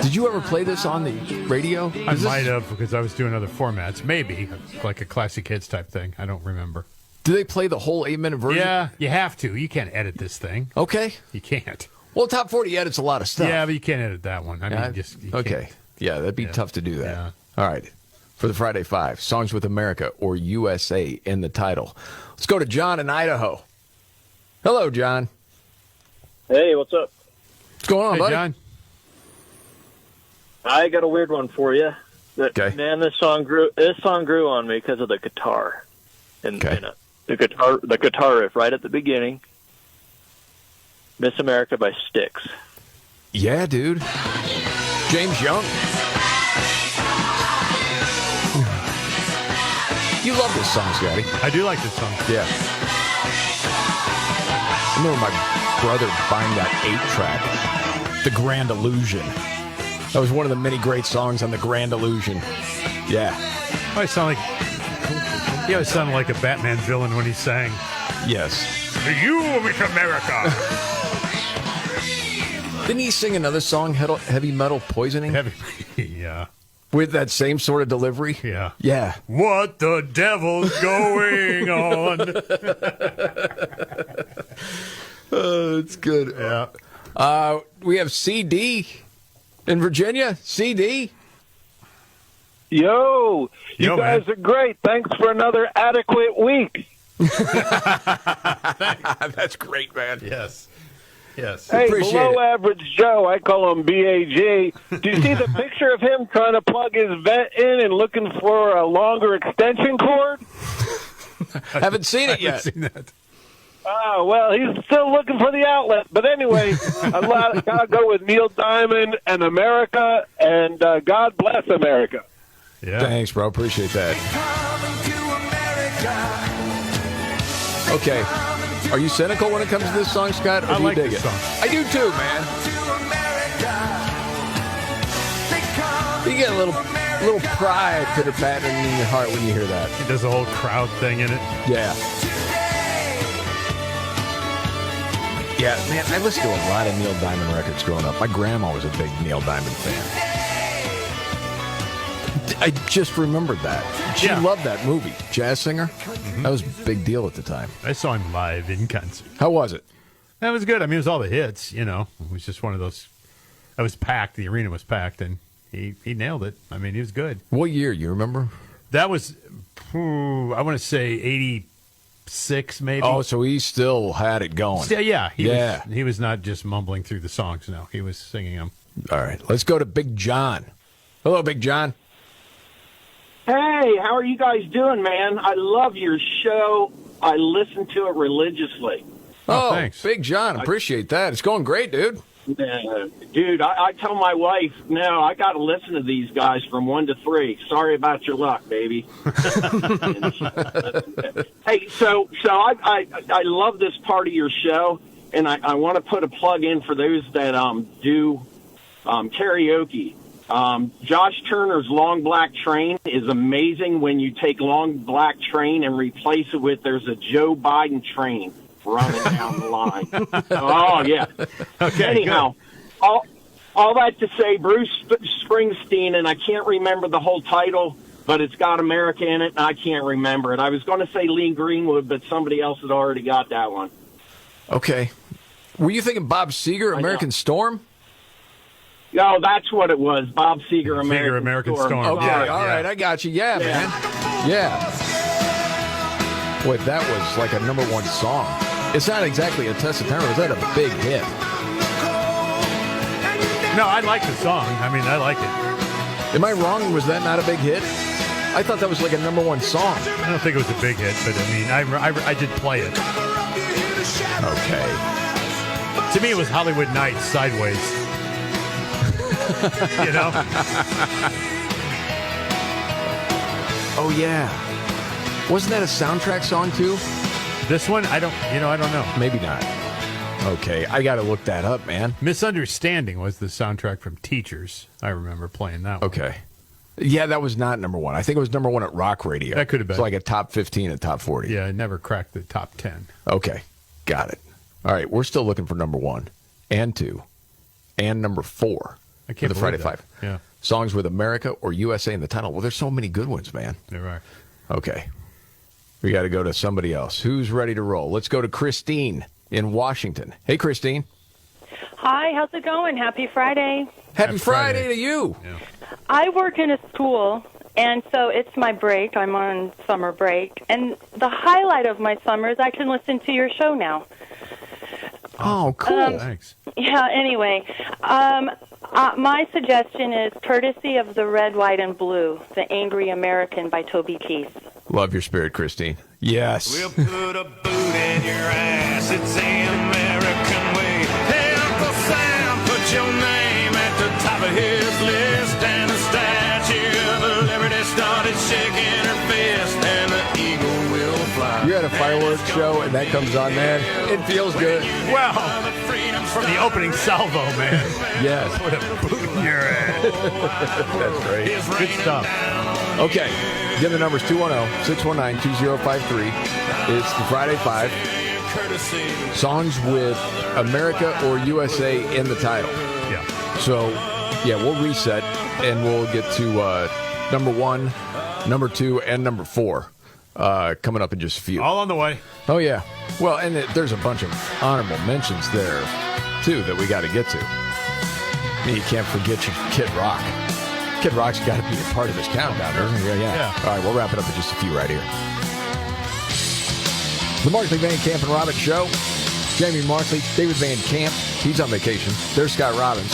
Did you ever play this on the radio? I might have, because I was doing other formats. Maybe, like a classic hits type thing. I don't remember. Do they play the whole 8-minute version? Yeah, you have to. You can't edit this thing. Okay. You can't. Well, Top 40 edits a lot of stuff. Yeah, but you can't edit that one. I mean, you okay. can't. Yeah, that'd be tough to do that. Yeah. All right. For the Friday Five, Songs with America or USA in the title. Let's go to John in Idaho. Hello, John. Hey, what's up? What's going on, Hey, buddy? John. I got a weird one for you. Okay. Man, this song grew on me because of the guitar. And the guitar riff right at the beginning. Miss America by Styx. Yeah, dude. James Young. You love this song, Scotty. I do like this song. Yeah. I remember my brother buying that 8-track, The Grand Illusion. That was one of the many great songs on The Grand Illusion. Yeah. I sound like he always sounded like a Batman villain when he sang. Yes. You, Miss America. Didn't he sing another song, Heavy Metal Poisoning? Yeah. With that same sort of delivery? Yeah. Yeah. What the devil's going on? It's good. Yeah. We have CD in Virginia. CD. Yo, you guys are great. Thanks for another adequate week. That's great, man. Yes. Yes. Hey, Appreciate below it. average Joe, I call him BAG. Do you see the picture of him trying to plug his vent in and looking for a longer extension cord? Haven't seen it yet. Seen that. Oh, well, he's still looking for the outlet. But anyway, I gotta go with Neil Diamond and America, and God bless America. Yeah. Thanks, bro. Appreciate that. Okay. Are you cynical when it comes to this song, Scott? Or I do you like dig this it? song. I do too, man. You get a little pride pitter-patting in your heart when you hear that. He does a whole crowd thing in it. Yeah. Yeah, man, I listened to a lot of Neil Diamond records growing up. My grandma was a big Neil Diamond fan. I just remembered that. She loved that movie, Jazz Singer. That was a big deal at the time. I saw him live in concert. How was it? That was good. I mean, it was all the hits, you know. It was just one of those. It was packed. The arena was packed, and he nailed it. I mean, he was good. What year, you remember? That was, I want to say 86, maybe. Oh, so he still had it going. Yeah. Yeah. He was not just mumbling through the songs, no. He was singing them. All right, let's go to Big John. Hello, Big John. Hey, how are you guys doing, man? I love your show. I listen to it religiously. Oh, thanks. Big John. Appreciate that. It's going great, dude. Dude, I tell my wife, no, I got to listen to these guys from 1 to 3. Sorry about your luck, baby. Hey, so I love this part of your show, and I want to put a plug in for those that do karaoke. Josh Turner's Long Black Train is amazing when you take Long Black Train and replace it with there's a Joe Biden train running down the line. Oh, yeah. Okay. Anyhow, all that to say, Bruce Springsteen, and I can't remember the whole title, but it's got America in it, and I can't remember it. I was going to say Lee Greenwood, but somebody else had already got that one. Okay. Were you thinking Bob Seger, American Storm? No, that's what it was. Bob Seger, American Storm. Okay, all right, I got you. Yeah, man. Yeah. Boy, that was like a #1 song. It's not exactly a test of time. Was that a big hit? No, I like the song. I mean, I like it. Am I wrong? Was that not a big hit? I thought that was like a number one song. I don't think it was a big hit, but I mean, I did play it. Okay. To me, it was Hollywood Nights sideways. You know? Oh yeah. Wasn't that a soundtrack song too? This one, I don't know. Maybe not. Okay, I got to look that up, man. Misunderstanding was the soundtrack from Teachers. I remember playing that one. Okay. Yeah, that was not number one. I think it was number one at Rock Radio. That could have been. It's like a top 15 and top 40. Yeah, it never cracked the top 10. Okay, got it. All right, we're still looking for number 1 and 2 and number 4 I for can't the Friday believe that. 5. Yeah. Songs with America or USA in the title. Well, there's so many good ones, man. There are. Okay. We got to go to somebody else. Who's ready to roll? Let's go to Christine in Washington. Hey, Christine. Hi, how's it going? Happy Friday. Happy Friday to you. Yeah. I work in a school, and so it's my break. I'm on summer break. And the highlight of my summer is I can listen to your show now. Oh, cool. Thanks. Yeah, anyway, my suggestion is courtesy of the Red, White, and Blue, The Angry American by Toby Keith. Love your spirit, Christine. Yes. We'll put a boot in your ass. It's the American way. Hey, Uncle Sam, put your name at the top of his list. And the Statue of Liberty started shaking her fist. And the eagle will fly. You're at a fireworks show, and that comes on, man. It feels good. Well, from the opening salvo, man. Yes. Put a boot in your ass. That's great. Good stuff. Okay. Again, the number's 210-619-2053. It's the Friday 5. Songs with America or USA in the title. Yeah. So, yeah, we'll reset, and we'll get to number 1, number 2, and number 4 coming up in just a few. All on the way. Oh, yeah. Well, and there's a bunch of honorable mentions there, too, that we got to get to. I mean, you can't forget your Kid Rock. Kid Rock's got to be a part of this countdown, doesn't he? Yeah. All right, we'll wrap it up in just a few right here. The Markley, Van Camp, and Robbins Show. Jamie Markley, David Van Camp. He's on vacation. There's Scott Robbins.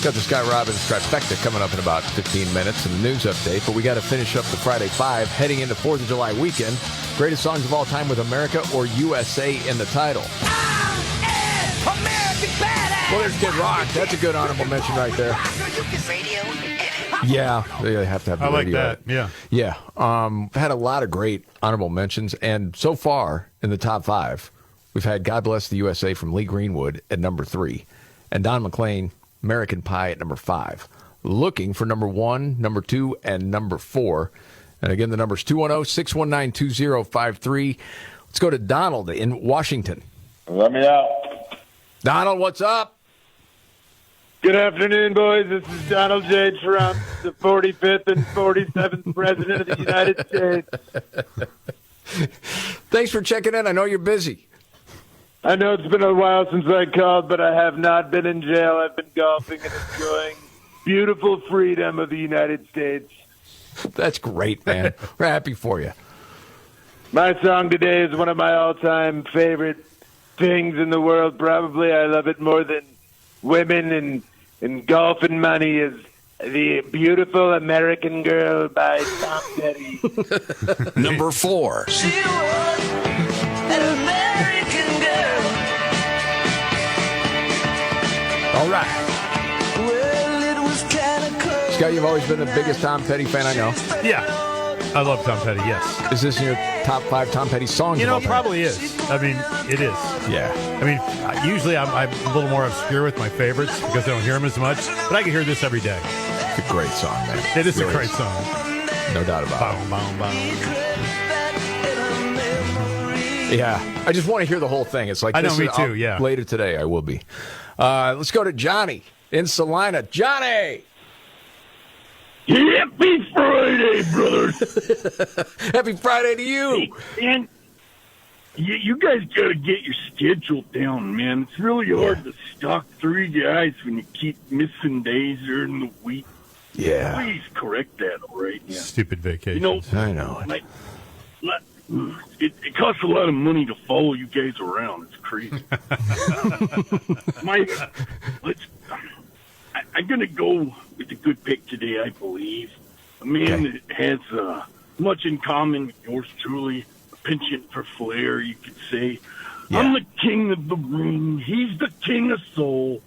Got the Scott Robbins trifecta coming up in about 15 minutes and the news update. But we got to finish up the Friday 5 heading into 4th of July weekend. Greatest songs of all time with America or USA in the title. Well, there's Kid Rock. That's a good honorable mention right there. Yeah, they have to have the I like radio. that. Yeah. Yeah. Had a lot of great honorable mentions. And so far in the top 5, we've had God Bless the USA from Lee Greenwood at number 3 and Don McLean, American Pie at number 5. Looking for number 1, number 2, and number 4. And again, the number's 210-619-2053. Let's go to Donald in Washington. Let me out. Donald, what's up? Good afternoon, boys. This is Donald J. Trump, the 45th and 47th President of the United States. Thanks for checking in. I know you're busy. I know it's been a while since I called, but I have not been in jail. I've been golfing and enjoying beautiful freedom of the United States. That's great, man. We're happy for you. My song today is one of my all-time favorite things in the world. Probably I love it more than women and golf and money is The Beautiful American Girl by Tom Petty. Number 4. She was an American girl. All right. Well, it was kind of cold. Scott, you've always been the biggest Tom Petty fan I know. Yeah. I love Tom Petty, yes. Is this in your top 5 Tom Petty songs? You of know, all it time? probably is. I mean, it is. Yeah. I mean, usually I'm a little more obscure with my favorites because I don't hear them as much, but I can hear this every day. It's a great song, man. It is Really a great song. No doubt about it. Boom, boom, Yeah. I just want to hear the whole thing. It's like I know, this me is- too, yeah. Later today, I will be. Let's go to Johnny in Salina. Johnny! Happy Friday, brothers. Happy Friday to you. Hey, man, you guys got to get your schedule down, man. It's really hard to stock 3 guys when you keep missing days during the week. Yeah. Please correct that, all right? Yeah. Stupid vacation. You know, I know it. It costs a lot of money to follow you guys around. It's crazy. I'm going to go with a good pick today, I believe. A man that has much in common with yours truly, a penchant for flair, you could say. Yeah. I'm the king of the ring. He's the king of soul.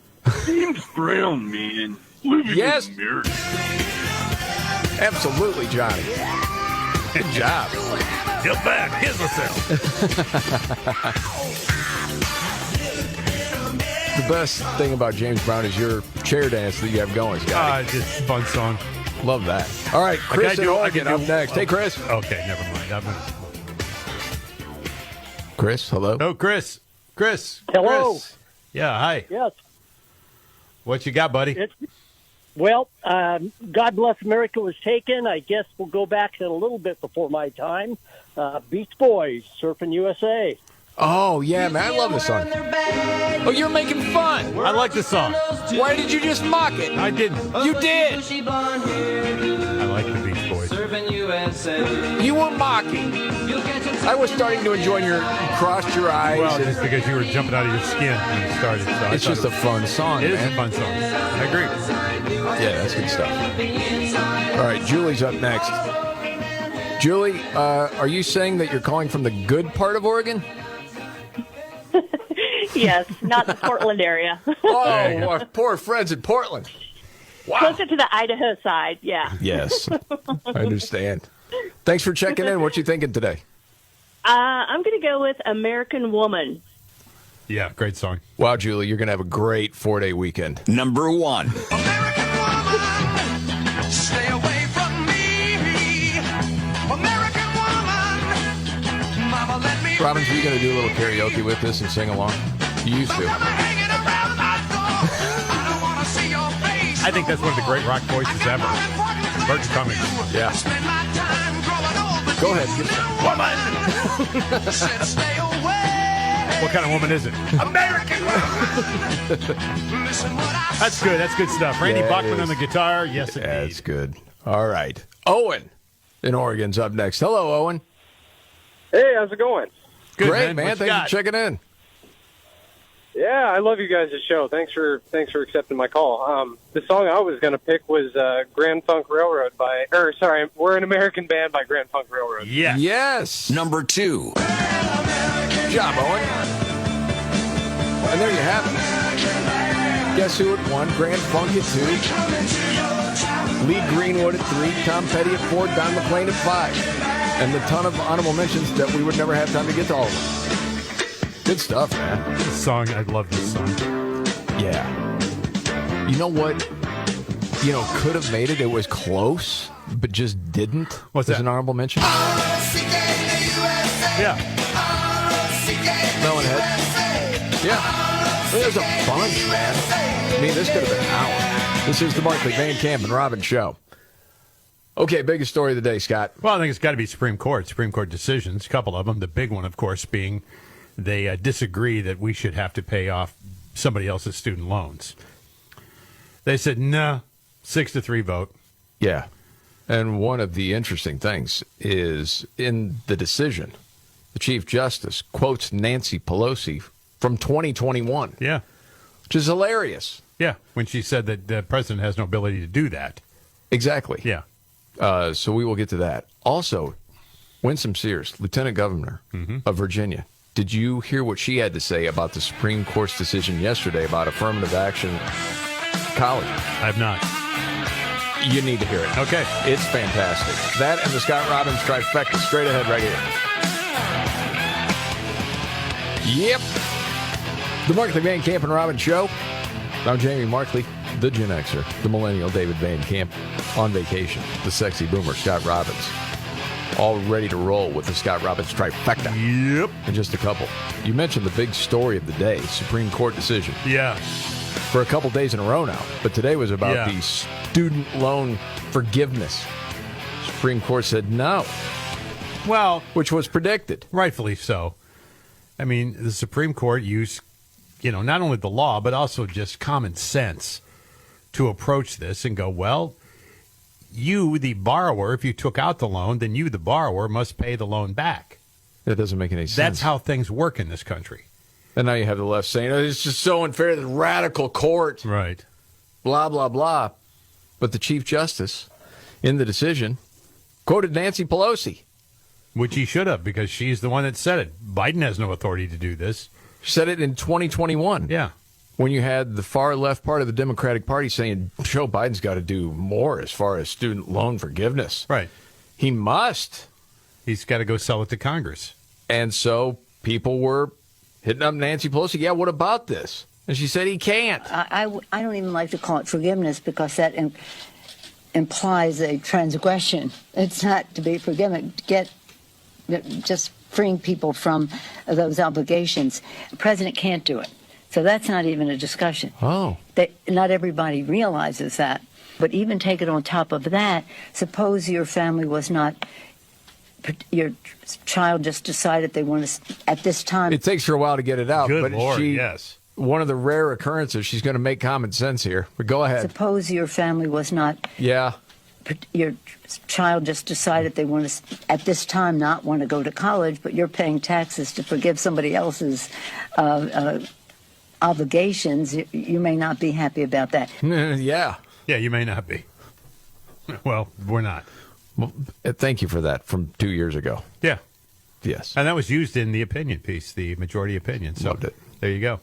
James Brown, man. Living in America. Absolutely, Johnny. Good job. Get back. Here's myself. The best thing about James Brown is your chair dance that you have going, Scott. Just a fun song. Love that. All right, Chris in Oregon up next. Hey, Chris. Okay, never mind. Chris, hello. Oh, Chris. Hello. Chris. Yeah, hi. Yes. What you got, buddy? God Bless America was taken. I guess we'll go back a little bit before my time. Beach Boys, Surfing USA. Oh, yeah, man. I love this song. Oh, you're making fun. I like this song. Why did you just mock it? I didn't. You did. I like the Beach Boys. You were mocking. I was starting to enjoy you crossed your eyes. Well, just because you were jumping out of your skin when you started. So it's just a fun song, It man. is a fun song. I agree. Yeah, that's good stuff. All right, Julie's up next. Julie, are you saying that you're calling from the good part of Oregon? Yes, not the Portland area. Oh, our poor friends in Portland. Wow. Closer to the Idaho side, yeah. Yes, I understand. Thanks for checking in. What you thinking today? I'm going to go with American Woman. Yeah, great song. Wow, Julie, you're going to have a great 4-day weekend. Number 1. Stay away from me, American woman. Mama, let me. Robbins, are you going to do a little karaoke with this and sing along? You used to. I think that's one of the great rock voices ever. Bert Cummings. Yeah. Go ahead. Woman. Stay away. What kind of woman is it? American woman. That's good. That's good stuff. Randy Bachman on the guitar. Yes, indeed. That's good. All right. Owen in Oregon's up next. Hello, Owen. Hey, how's it going? Good, Great, man. What you Thanks got? for checking in. Yeah, I love you guys' show. Thanks for accepting my call. The song I was going to pick was Grand Funk Railroad We're an American Band by Grand Funk Railroad. Yes. Yes. Number 2. Good job, Owen. And there you have it. Guess who at 1? Grand Funk at 2. Lee Greenwood at 3. Tom Petty at 4. Don McLean at 5. And the ton of honorable mentions that we would never have time to get to all of them. Good stuff, man. This song, I love this song. Yeah. You know what? Could have made it. It was close, but just didn't. What's As that? an honorable mention? Yeah. Melon Head. Yeah. There's a bunch, man. I mean, this could have been an hour. This is the Markley, Van Camp, and Robbins Show. Okay, biggest story of the day, Scott. Well, I think it's got to be Supreme Court decisions, a couple of them. The big one, of course, being they disagree that we should have to pay off somebody else's student loans. They said, no, 6-3 vote. Yeah. And one of the interesting things is in the decision, the Chief Justice quotes Nancy Pelosi from 2021. Yeah. Which is hilarious. Yeah, when she said that the president has no ability to do that. Exactly. Yeah. So we will get to that. Also, Winsome Sears, Lieutenant Governor of Virginia. Did you hear what she had to say about the Supreme Court's decision yesterday about affirmative action college? I have not. You need to hear it. Okay. It's fantastic. That and the Scott Robbins trifecta straight ahead right here. Yep. The Markley, Van Camp, and Robbins Show. I'm Jamie Markley, the Gen Xer, the Millennial David Van Camp, on vacation, the sexy boomer Scott Robbins. All ready to roll with the Scott Robbins trifecta. Yep. In just a couple. You mentioned the big story of the day, Supreme Court decision. Yeah. For a couple days in a row now. But today was about the student loan forgiveness. Supreme Court said no. Well, which was predicted. Rightfully so. I mean, the Supreme Court used, not only the law, but also just common sense to approach this and go, well, you, the borrower, if you took out the loan, then you, the borrower, must pay the loan back. That doesn't make any sense. That's how things work in this country. And now you have the left saying, oh, it's just so unfair, the radical court. Right. Blah, blah, blah. But the Chief Justice, in the decision, quoted Nancy Pelosi. Which he should have, because she's the one that said it. Biden has no authority to do this. She said it in 2021. Yeah. When you had the far left part of the Democratic Party saying Joe Biden's got to do more as far as student loan forgiveness. Right. He must. He's got to go sell it to Congress. And so people were hitting up Nancy Pelosi. Yeah, what about this? And she said he can't. I don't even like to call it forgiveness because that implies a transgression. It's not to be forgiven. Just freeing people from those obligations. The president can't do it. So that's not even a discussion. Oh. Not everybody realizes that. But even take it on top of that, suppose your family was not, your child just decided they want to, at this time. It takes her a while to get it out. Good but Lord, yes. One of the rare occurrences, she's going to make common sense here. But go ahead. Suppose your family was not. Yeah. Your child just decided they want to, at this time, not want to go to college, but you're paying taxes to forgive somebody else's obligations. You may not be happy about that. Yeah. Yeah, you may not be. Well, we're not. Well, thank you for that from 2 years ago. Yeah. Yes. And that was used in the opinion piece, the majority opinion. So Loved it. There you go.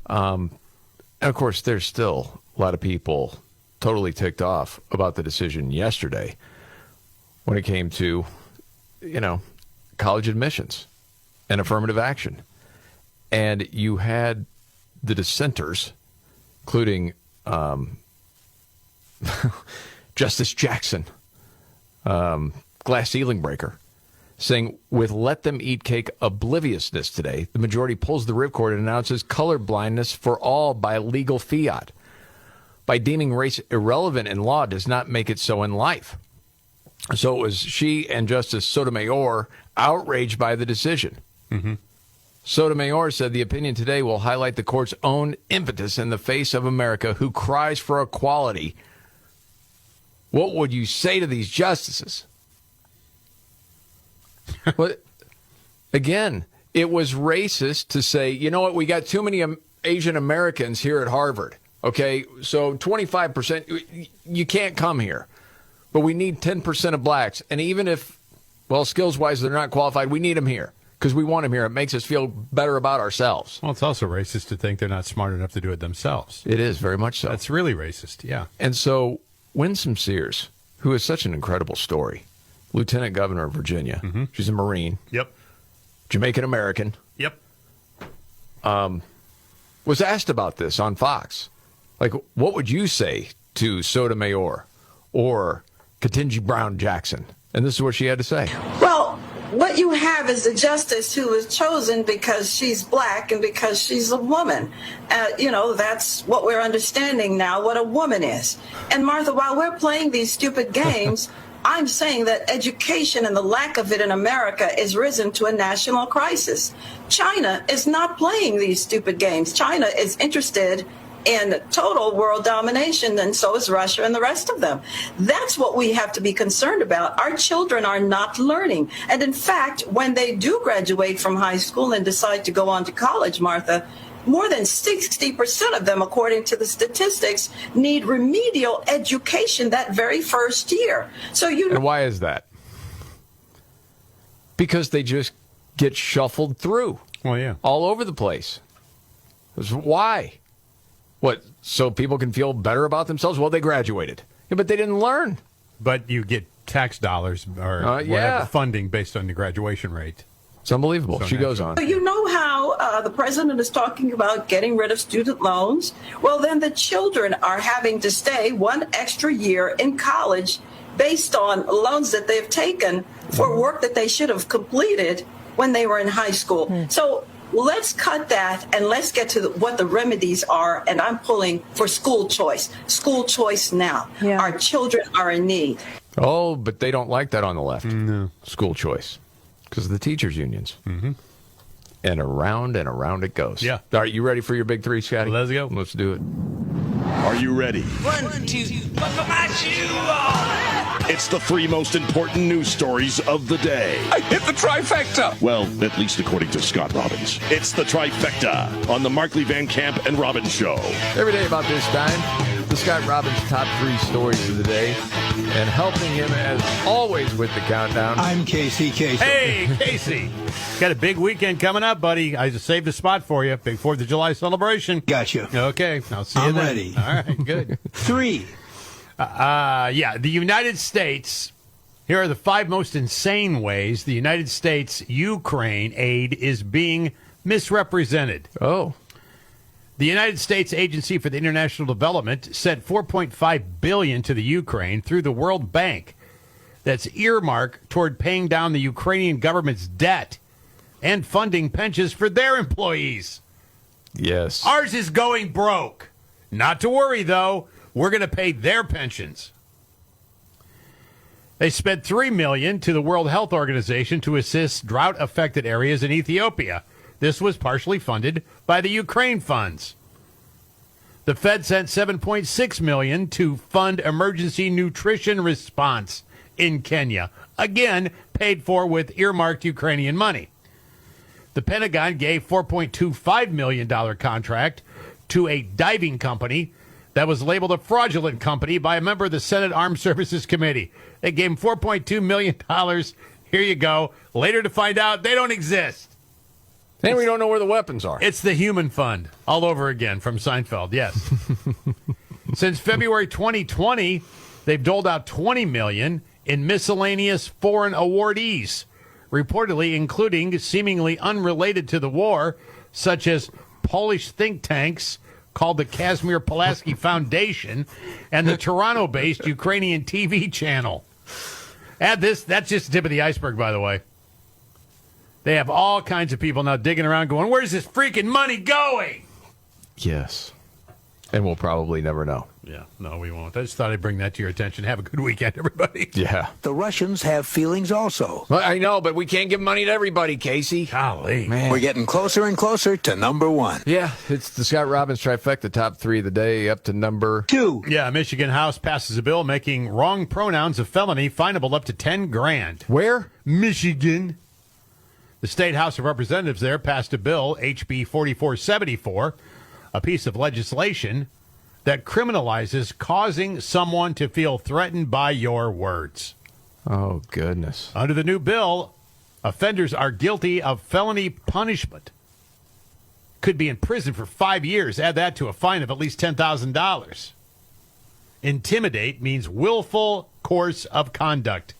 And of course, there's still a lot of people totally ticked off about the decision yesterday when it came to, college admissions and affirmative action. And you had the dissenters, including Justice Jackson, glass ceiling breaker, saying, with let them eat cake obliviousness today, the majority pulls the ripcord and announces color blindness for all by legal fiat. By deeming race irrelevant in law does not make it so in life. So it was she and Justice Sotomayor outraged by the decision. Mm-hmm. Sotomayor said the opinion today will highlight the court's own impetus in the face of America who cries for equality. What would you say to these justices? Well, again, it was racist to say, you know what, we got too many Asian Americans here at Harvard. Okay, so 25%, you can't come here. But we need 10% of blacks. And even if, well, skills-wise, they're not qualified, we need them here because we want them here. It makes us feel better about ourselves. Well, it's also racist to think they're not smart enough to do it themselves. It is, very much so. That's really racist, yeah. And so Winsome Sears, who is such an incredible story, Lieutenant Governor of Virginia. Mm-hmm. She's a Marine. Yep. Jamaican-American. Yep. Was asked about this on Fox. Like, what would you say to Sotomayor or Ketanji Brown Jackson? And this is what she had to say. Well, what you have is a justice who was chosen because she's black and because she's a woman. That's what we're understanding now, what a woman is. And Martha, while we're playing these stupid games, I'm saying that education and the lack of it in America is risen to a national crisis. China is not playing these stupid games. China is interested in total world domination, and so is Russia and the rest of them. That's what we have to be concerned about. Our children are not learning. And in fact, when they do graduate from high school and decide to go on to college, Martha, more than 60% of them, according to the statistics, need remedial education that very first year. And why is that? Because they just get shuffled through. Well, yeah. All over the place. Why? What, so people can feel better about themselves? Well, they graduated. Yeah, but they didn't learn. But you get tax dollars or whatever funding based on the graduation rate. It's unbelievable. So she goes on. You know how the president is talking about getting rid of student loans? Well, then the children are having to stay one extra year in college based on loans that they've taken for work that they should have completed when they were in high school. So let's cut that and let's get to what the remedies are. And I'm pulling for school choice. School choice now. Yeah. Our children are in need. Oh, but they don't like that on the left. No. School choice. Because of the teachers' unions. Mm-hmm. And around it goes. Yeah. All right, you ready for your big three, Scotty? Let's go. Let's do it. Are you ready? 1, 2, 1 for my shoe. It's the 3 most important news stories of the day. I hit the trifecta. Well, at least according to Scott Robbins. It's the trifecta on the Markley, Van Camp, and Robbins Show. Every day about this time, the Scott Robbins top 3 stories of the day. And helping him, as always, with the countdown. I'm Casey. Hey, Casey. Got a big weekend coming up, buddy. I just saved a spot for you. Big 4th of July celebration. Gotcha. Okay, I'll see you I'm then. ready. All right, good. 3. The United States. Here are the 5 most insane ways the United States Ukraine aid is being misrepresented. Oh. The United States Agency for the International Development sent $4.5 billion to the Ukraine through the World Bank. That's earmarked toward paying down the Ukrainian government's debt and funding pensions for their employees. Yes. Ours is going broke. Not to worry, though. We're going to pay their pensions. They spent $3 million to the World Health Organization to assist drought-affected areas in Ethiopia. This was partially funded by the Ukraine funds. The Fed sent $7.6 million to fund emergency nutrition response in Kenya, again paid for with earmarked Ukrainian money. The Pentagon gave $4.25 million contract to a diving company that was labeled a fraudulent company by a member of the Senate Armed Services Committee. They gave him $4.2 million. Here you go. Later to find out they don't exist. And we don't know where the weapons are. It's the Human Fund all over again from Seinfeld, yes. Since February 2020, they've doled out $20 million in miscellaneous foreign awardees, reportedly including seemingly unrelated to the war, such as Polish think tanks called the Kazimir Pulaski Foundation and the Toronto-based Ukrainian TV channel. Add this, that's just the tip of the iceberg, by the way. They have all kinds of people now digging around going, where's this freaking money going? Yes. And we'll probably never know. Yeah, no, we won't. I just thought I'd bring that to your attention. Have a good weekend, everybody. Yeah. The Russians have feelings also. Well, I know, but we can't give money to everybody, Casey. Golly. Man. We're getting closer and closer to number 1. Yeah, it's the Scott Robbins trifecta, top 3 of the day, up to number 2. Yeah, Michigan House passes a bill making wrong pronouns a felony, finable up to $10,000. Where? Michigan. The State House of Representatives there passed a bill, HB 4474, a piece of legislation that criminalizes causing someone to feel threatened by your words. Oh, goodness. Under the new bill, offenders are guilty of felony punishment. Could be in prison for 5 years. Add that to a fine of at least $10,000. Intimidate means willful course of conduct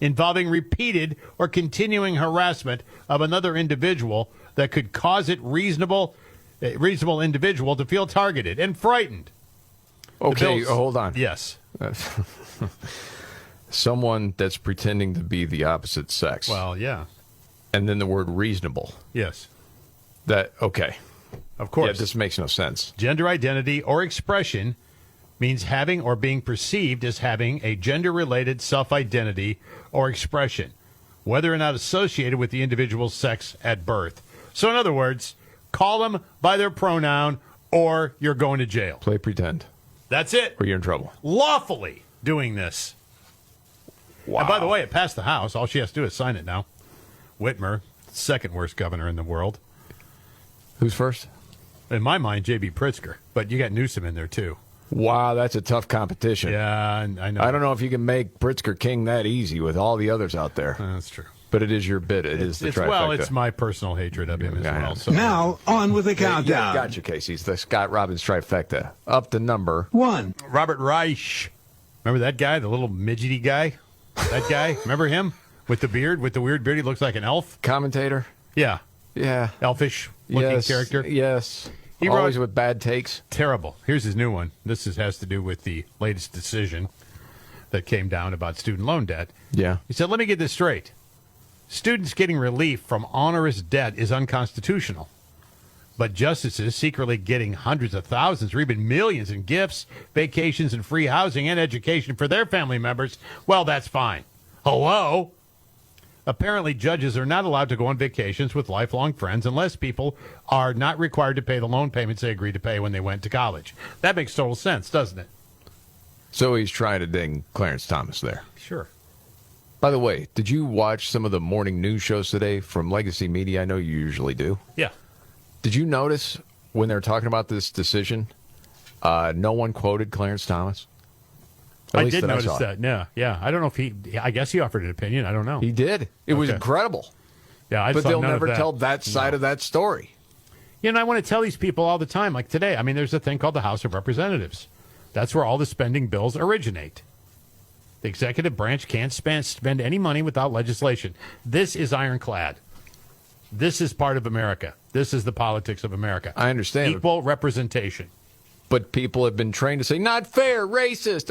involving repeated or continuing harassment of another individual that could cause a reasonable individual to feel targeted and frightened. Okay, hold on. Yes. Someone that's pretending to be the opposite sex. Well, yeah. And then the word reasonable. Yes. Okay. Of course. Yeah, this makes no sense. Gender identity or expression means having or being perceived as having a gender-related self-identity or expression, whether or not associated with the individual's sex at birth. So in other words, call them by their pronoun or you're going to jail. Play pretend. That's it. Or you're in trouble. Lawfully doing this. Wow. And by the way, it passed the House. All she has to do is sign it now. Whitmer, second worst governor in the world. Who's first? In my mind, J.B. Pritzker. But you got Newsom in there, too. Wow, that's a tough competition. Yeah, I know. I don't know if you can make Pritzker king that easy with all the others out there. That's true. But it is your bit. It is the trifecta. Well, it's my personal hatred of him as well. So. Now, on with the countdown. Gotcha, Casey. It's the Scott Robbins trifecta. Up to number 1. Robert Reich. Remember that guy, the little midgety guy? That guy? Remember him? With the beard? With the weird beard? He looks like an elf. Commentator? Yeah. Yeah. Elfish-looking character. Yes. He Always wrote, with bad takes. Terrible. Here's his new one. This has to do with the latest decision that came down about student loan debt. Yeah. He said, let me get this straight. Students getting relief from onerous debt is unconstitutional. But justices secretly getting hundreds of thousands or even millions in gifts, vacations, and free housing and education for their family members, well, that's fine. Hello? Apparently, judges are not allowed to go on vacations with lifelong friends unless people are not required to pay the loan payments they agreed to pay when they went to college. That makes total sense, doesn't it? So he's trying to ding Clarence Thomas there. Sure. By the way, did you watch some of the morning news shows today from Legacy Media? I know you usually do. Yeah. Did you notice when they're talking about this decision, no one quoted Clarence Thomas? I did notice that. Yeah. I don't know if I guess he offered an opinion. I don't know. He did. It was incredible. Yeah, but they'll never tell that side of that story. You know, I want to tell these people all the time, like today. I mean, there's a thing called the House of Representatives. That's where all the spending bills originate. The executive branch can't spend any money without legislation. This is ironclad. This is part of America. This is the politics of America. I understand. Equal representation. But people have been trained to say, not fair, racist.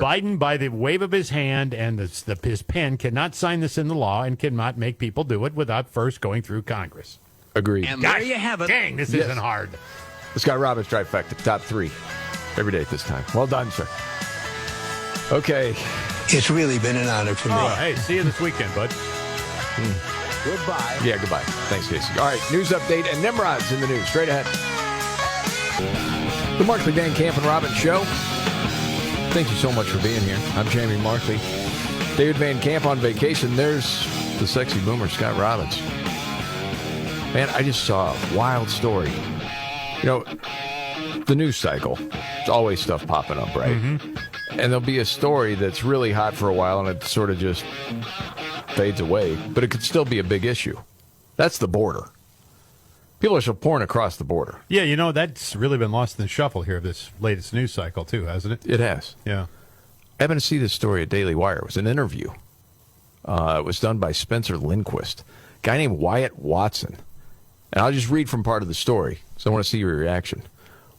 Biden, by the wave of his hand and his pen, cannot sign this into law and cannot make people do it without first going through Congress. Agreed. And there you have it. Dang, this isn't hard. The Scott Robbins trifecta, top 3 every day at this time. Well done, sir. Okay. It's really been an honor for me. Oh, hey, see you this weekend, bud. Goodbye. Yeah, goodbye. Thanks, Casey. All right, news update and Nimrod's in the news. Straight ahead. The Markley, Van Camp, and Robbins Show. Thank you so much for being here. I'm Jamie Markley. David Van Camp on vacation. There's the sexy boomer, Scott Robbins. Man, I just saw a wild story. You know, the news cycle, there's always stuff popping up, right? Mm-hmm. And there'll be a story that's really hot for a while, and it sort of just fades away. But it could still be a big issue. That's the border. People are still pouring across the border. Yeah, you know, that's really been lost in the shuffle here, this latest news cycle, too, hasn't it? It has. Yeah. I happened to see this story at Daily Wire. It was an interview. It was done by Spencer Lindquist, a guy named Wyatt Watson. And I'll just read from part of the story, so I want to see your reaction.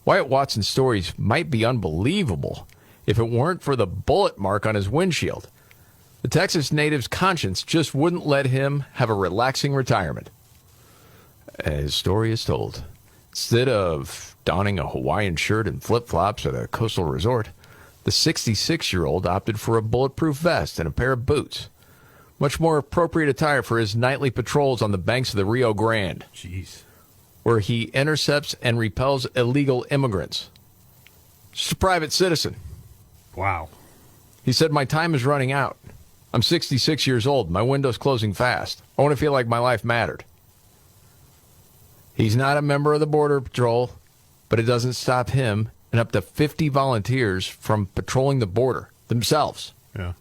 Wyatt Watson's stories might be unbelievable if it weren't for the bullet mark on his windshield. The Texas native's conscience just wouldn't let him have a relaxing retirement. His story is told. Instead of donning a Hawaiian shirt and flip-flops at a coastal resort, the 66-year-old opted for a bulletproof vest and a pair of boots. Much more appropriate attire for his nightly patrols on the banks of the Rio Grande. Jeez. Where he intercepts and repels illegal immigrants. Just a private citizen. Wow. He said, my time is running out. I'm 66 years old. My window's closing fast. I want to feel like my life mattered. He's not a member of the Border Patrol, but it doesn't stop him and up to 50 volunteers from patrolling the border themselves. Yeah.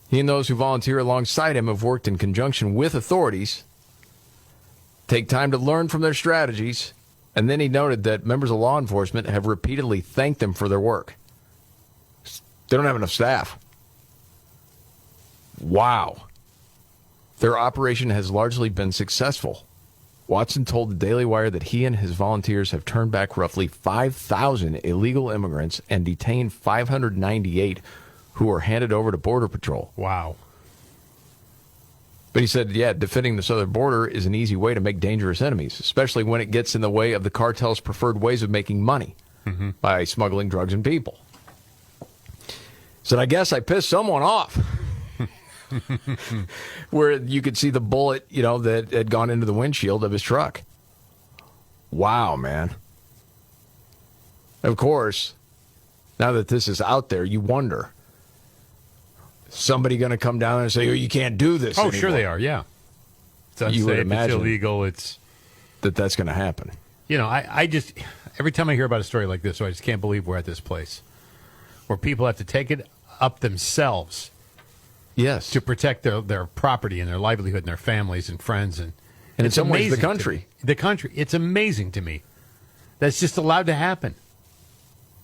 He and those who volunteer alongside him have worked in conjunction with authorities, take time to learn from their strategies, and then he noted that members of law enforcement have repeatedly thanked them for their work. They don't have enough staff. Wow. Their operation has largely been successful. Watson told the Daily Wire that he and his volunteers have turned back roughly 5,000 illegal immigrants and detained 598 who were handed over to Border Patrol. Wow. But he said, yeah, defending the southern border is an easy way to make dangerous enemies, especially when it gets in the way of the cartel's preferred ways of making money by smuggling drugs and people. He said, I guess I pissed someone off. Where you could see the bullet, you know, that had gone into the windshield of his truck. Wow, man. Of course, now that this is out there, you wonder, somebody going to come down and say, oh, you can't do this anymore. Sure they are, yeah. It's unsafe, you would imagine it's illegal, it's... that's going to happen. You know, I just, every time I hear about a story like this, I just can't believe we're at this place where people have to take it up themselves. Yes. To protect their property and their livelihood and their families and friends. And in some ways, the country. The country. It's amazing to me. That's just allowed to happen.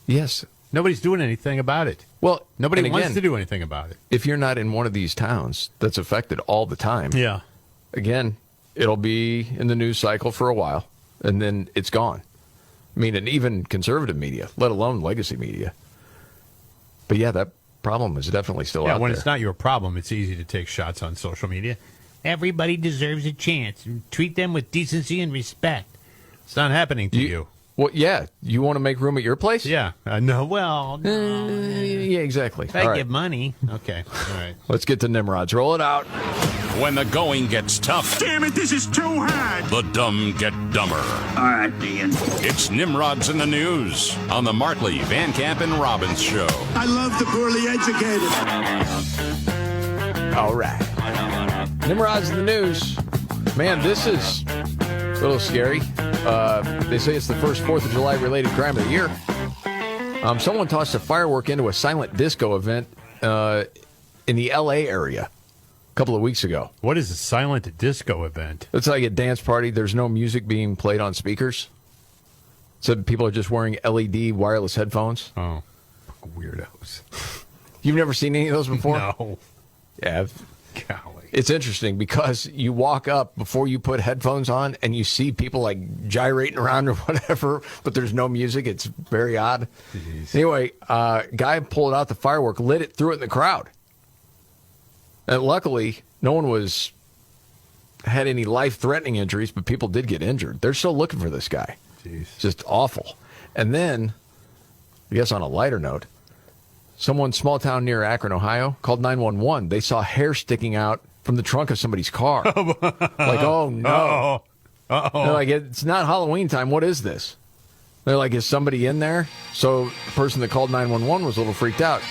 Yes. Nobody's doing anything about it. Well, nobody wants to do anything about it. If you're not in one of these towns that's affected all the time, yeah. Again, it'll be in the news cycle for a while, and then it's gone. I mean, and even conservative media, let alone legacy media. But yeah, that problem is definitely still out there. Yeah, when it's not your problem, it's easy to take shots on social media. Everybody deserves a chance. Treat them with decency and respect. It's not happening to you. Well, yeah. You want to make room at your place? Yeah. No, well, no. Yeah, exactly. If I All right. give money. Okay. All right. Let's get to Nimrods. Roll it out. When the going gets tough, Damn it, this is too hard. the dumb get dumber. All right, Ian. It's Nimrods in the News on the Markley, Van Camp, and Robbins Show. I love the poorly educated. All right. Nimrod's in the news. Man, this is a little scary. They say it's the first 4th of July related crime of the year. Someone tossed a firework into a silent disco event in the L.A. area a couple of weeks ago. What is a silent disco event? It's like a dance party. There's no music being played on speakers. So people are just wearing LED wireless headphones. Oh, weirdos. You've never seen any of those before? No. Yeah. Golly. It's interesting because you walk up before you put headphones on and you see people like gyrating around or whatever, but there's no music. It's very odd. Jeez. Anyway, guy pulled out the firework, lit it, threw it in the crowd. And luckily, no one had any life-threatening injuries, but people did get injured. They're still looking for this guy. Jeez. Just awful. And then, I guess on a lighter note, someone small town near Akron, Ohio, called 911. They saw hair sticking out from the trunk of somebody's car. Like, oh, no. Uh-oh. They're like, it's not Halloween time. What is this? They're like, is somebody in there? So the person that called 911 was a little freaked out.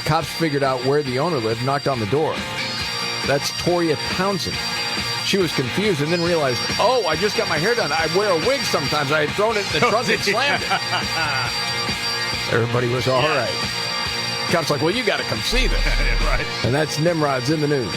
Cops figured out where the owner lived, knocked on the door. That's Toria Townsend. She was confused and then realized, oh, I just got my hair done. I wear a wig sometimes. I had thrown it in the trunk and slammed it. Everybody was all right. Cops like, well, you got to come see this. Right. And that's Nimrod's in the News.